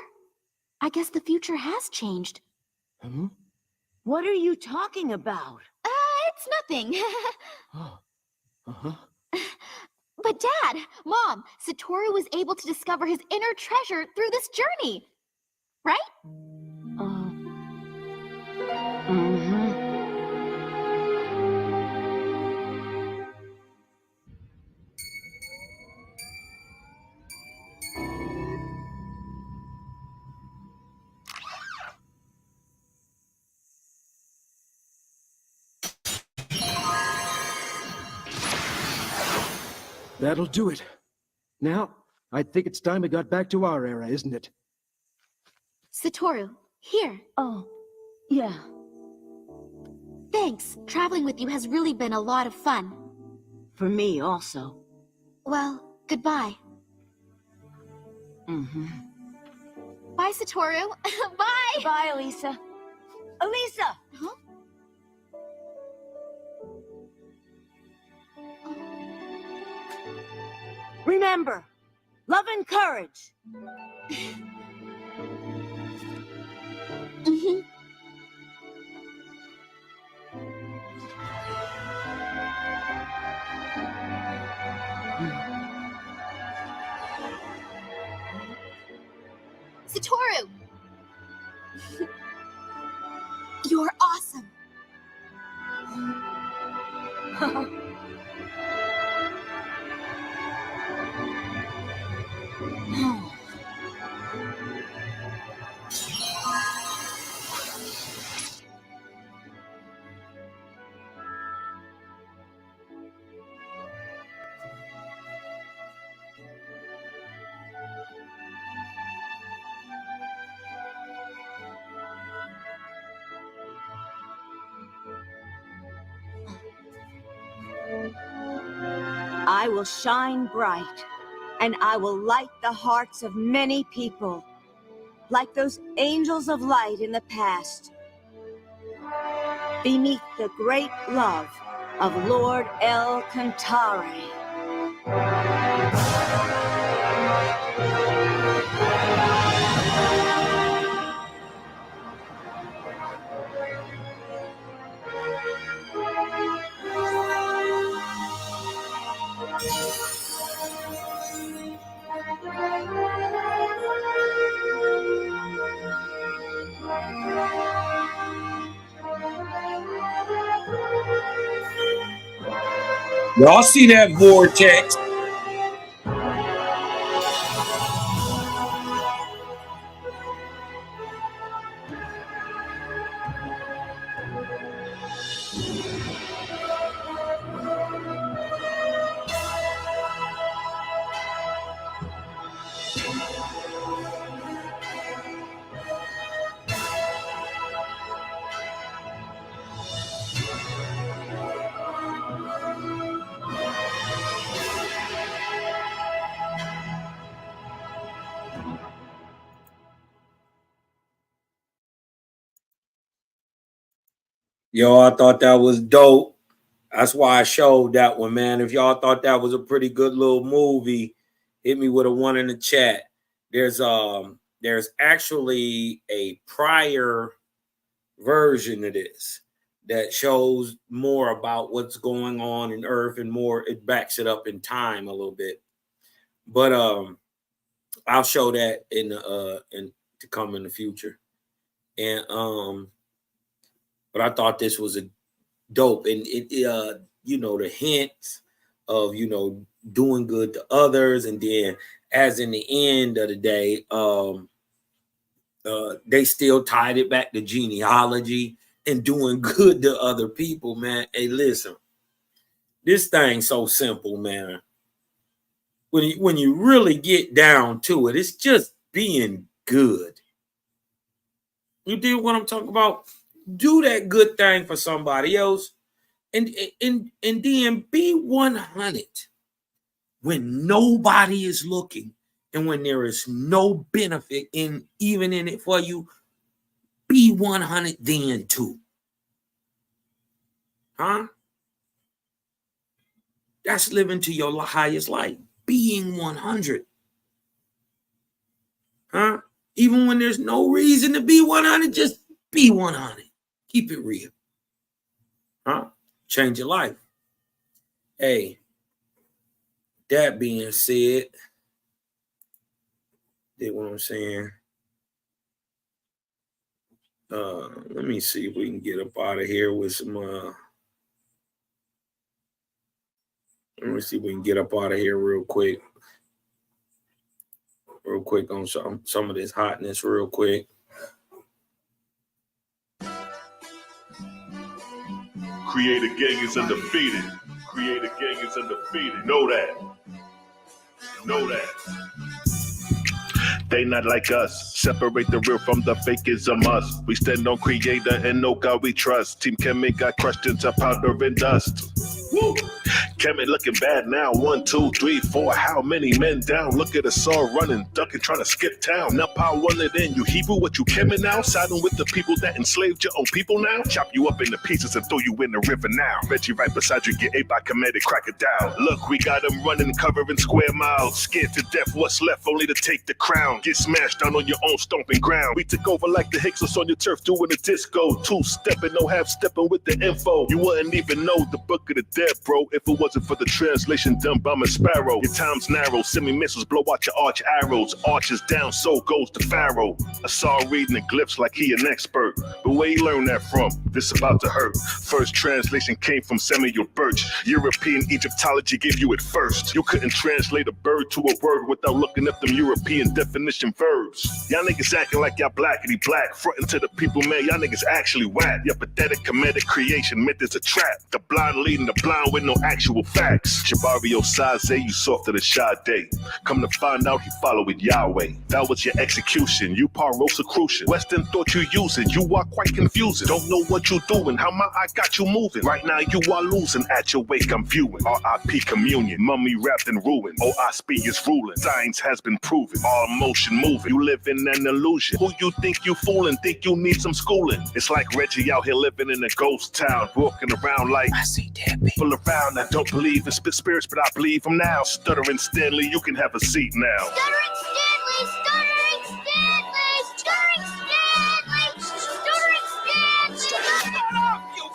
I guess the future has changed. What are you talking about? It's nothing. But Dad, Mom, Satoru was able to discover his inner treasure through this journey. Right? That'll do it. Now, I think it's time we got back to our era, isn't it? Satoru, here. Oh, yeah. Thanks. Traveling with you has really been a lot of fun. For me also. Well, goodbye. Bye, Satoru. Bye! Bye, Alisa. Alisa! Huh? Remember, Love and courage. Mhm. Satoru! You're awesome. I will shine bright, and I will light the hearts of many people, like those angels of light in the past, beneath the great love of Lord El Cantare. Y'all see that vortex? Yo, I thought that was dope. That's why I showed that one, man. If y'all thought that was a pretty good little movie, hit me with a 1 in the chat. There's actually a prior version of this that shows more about what's going on in Earth and more. It backs it up in time a little bit, but I'll show that in to come in the future. And but I thought this was a dope, and it you know, the hints of, you know, doing good to others, and then as in the end of the day, they still tied it back to genealogy and doing good to other people, man. Hey, listen, this thing's so simple, man. When you really get down to it, it's just being good. You do what I'm talking about? Do that good thing for somebody else, and then be 100 when nobody is looking and when there is no benefit even in it for you. Be 100 then too. Huh? That's living to your highest light. Being 100. Huh? Even when there's no reason to be 100, just be 100. Keep it real. Huh? Change your life. Hey, that being said, you know what I'm saying? Let me see if we can get up out of here with some let me see if we can get up out of here real quick on some of this hotness real quick. Creator Gang is undefeated. Creator Gang is undefeated. Know that. Know that. They not like us. Separate the real from the fake is a must. We stand on Creator and no God we trust. Team Kemet got crushed into powder and dust. Woo! Kemet looking bad now. 1, 2, 3, 4. How many men down? Look at us all running, ducking, trying to skip town. Now power one it in. You Hebrew, what you Kemet now? Siding with the people that enslaved your own people now? Chop you up into pieces and throw you in the river now. Bet you right beside you, get ate by Kemetic crocodile. Look, we got them running, covering square miles. Scared to death, what's left only to take the crown. Get smashed down on your own stomping ground. We took over like the Hicksons on your turf doing a disco. 2-stepping, no half-stepping with the info. You wouldn't even know the book of the dead, bro, if it wasn't for the translation done by Miss Sparrow. Your time's narrow, semi-missiles blow out your arch arrows. Arches down, so goes the Pharaoh. I saw reading the glyphs like he an expert, but where he learned that from? This about to hurt. First translation came from Samuel Birch. European Egyptology gave you it first. You couldn't translate a bird to a word without looking up them European definition verbs. Y'all niggas acting like y'all blackity black, fronting to the people, man, y'all niggas actually whack. Your pathetic comedic creation myth is a trap. The blind leading the blind with no actual facts. Shabario Saze, you softer than Sade. Come to find out he followed Yahweh. That was your execution, you par Rosicrucian. Western thought you using, you are quite confusing. Don't know what you doing, how my eye got you moving. Right now you are losing, at your wake I'm viewing. R.I.P. communion, mummy wrapped in ruin. OSP is ruling, science has been proven. All motion moving, you live in an illusion. Who you think you fooling, think you need some schooling. It's like Reggie out here living in a ghost town, walking around like I see dead people around. I don't believe in spirits, but I believe them now. Stuttering Stanley, you can have a seat now. Stuttering Stanley! Stuttering Stanley! Stuttering Stanley! Stuttering Stanley! Shut up, you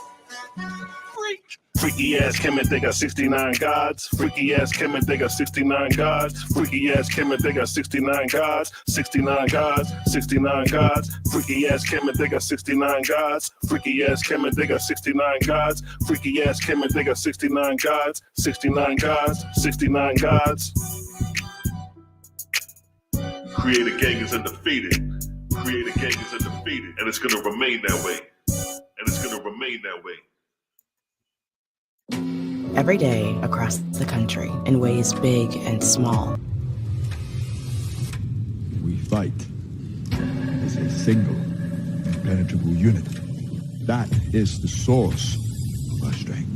freak! Freaky ass Kemet, they got 69 gods. Freaky ass Kemet, they got 69 gods. Freaky ass Kemet, they got 69 gods. 69 gods, 69 gods. Freaky ass Kemet, they got 69 gods. Freaky ass Kemet, they got 69 gods. Freaky ass Kemet, they got 69 gods. 69 gods, 69 gods. Creator gang is undefeated. Creator gang is undefeated. And it's gonna remain that way. And it's gonna remain that way. Every day across the country, in ways big and small. We fight as a single, impenetrable unit. That is the source of our strength.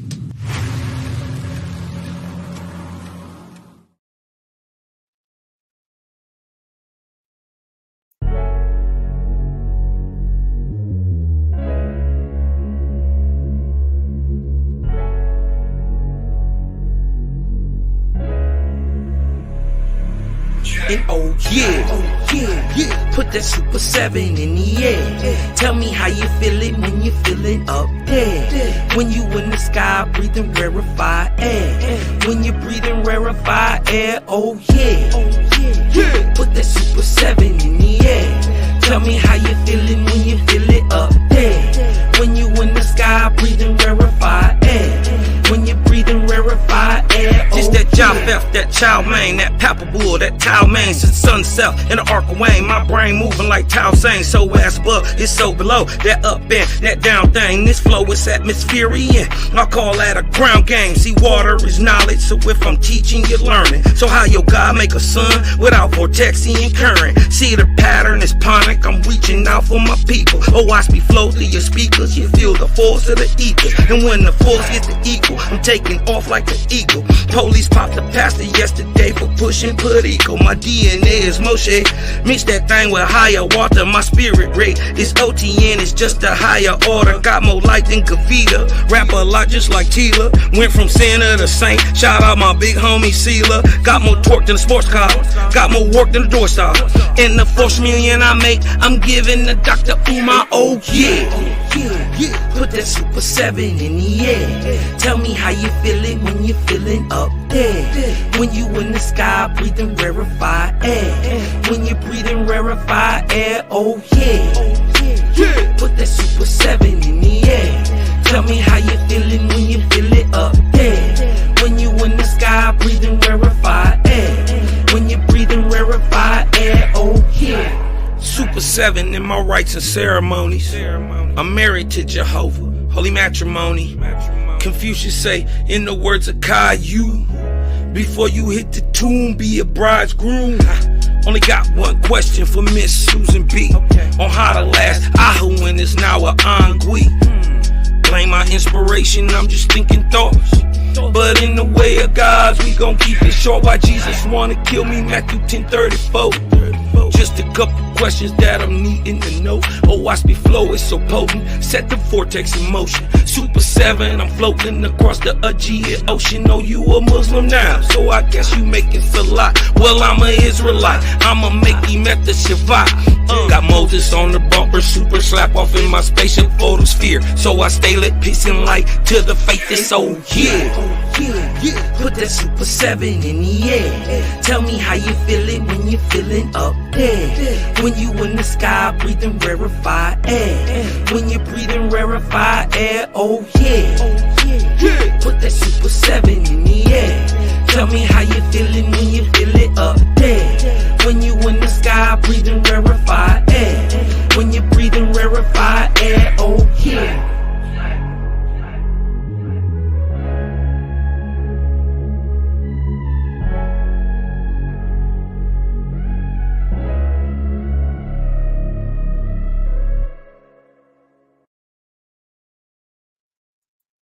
And oh yeah, put that Super 7 in the air. Tell me how you feeling when you're feeling up there. When you in the sky breathing rarefied air. When you're breathing rarefied air, oh yeah. Put that Super 7 in the air. Tell me how you feeling when you feel it up there. When you in the sky breathing rarefied air. When you're breathing rarefied air, oh, just that Japheth, that Chow Mein, that Papa Bull, that Tao Mein, since sunset in the arc of Wayne, my brain moving like Tao Sang, so ass above, it's so below, that up and that down thing, this flow is atmospheric, I call that a ground game, see water is knowledge, so if I'm teaching, you're learning, so how your God make a sun without vortexing current, see the pattern is ponic, I'm reaching out for my people, oh watch me flow through your speakers, you feel the force of the ether, and when the force gets the equal, I'm taking off like an eagle. Police popped the pastor yesterday for pushing Puerto. My DNA is Moshe. Mix that thing with higher water. My spirit rate is OTN. It's just a higher order. Got more light than Kavita. Rap a lot just like Tila. Went from sinner to saint. Shout out my big homie Sealer. Got more torque than a sports car. Got more work than a door star. In the 4 million I make, I'm giving the Dr. Umar. Oh yeah. Put that Super 7 in the air. Tell me how you feeling when you're feeling up there. When you in the sky breathing rarefied air. When you're breathing rarefied air, oh yeah. Put that Super 7 in the air. Tell me how you feeling when you feel it up there. When you in the sky breathing rarefied air. When you're breathing rarefied air, oh yeah. Super 7 in my rites and ceremonies. I'm married to Jehovah, holy matrimony. Confucius say, in the words of Caillou, before you hit the tomb, be a bridegroom. Only got one question for Miss Susan B. On how to last Ahu when it's now a ennui. Blame my inspiration, I'm just thinking thoughts. But in the way of God's, we gon' keep it short. Why Jesus wanna kill me? Matthew 10:34. Just a couple questions that I'm needing to know. Oh, watch me flow, it's so potent. Set the vortex in motion. Super 7, I'm floating across the Aegean Ocean. Oh, you a Muslim now, so I guess you making salat. Well, I'm a Israelite, I'ma make him at the Shabbat. Got Moses on the bumper, super slap off in my spaceship photosphere. So I stay lit, peace and light to the faith is so yeah. Put that super 7 in the air. Tell me how you feeling when you're feeling up there. When you in the sky breathing rarefied air. When you're breathing rarefied air, oh yeah. Put that super 7 in the air. Tell me how you feeling when you feel it up there. When you in the sky breathing rarefied air. When you're breathing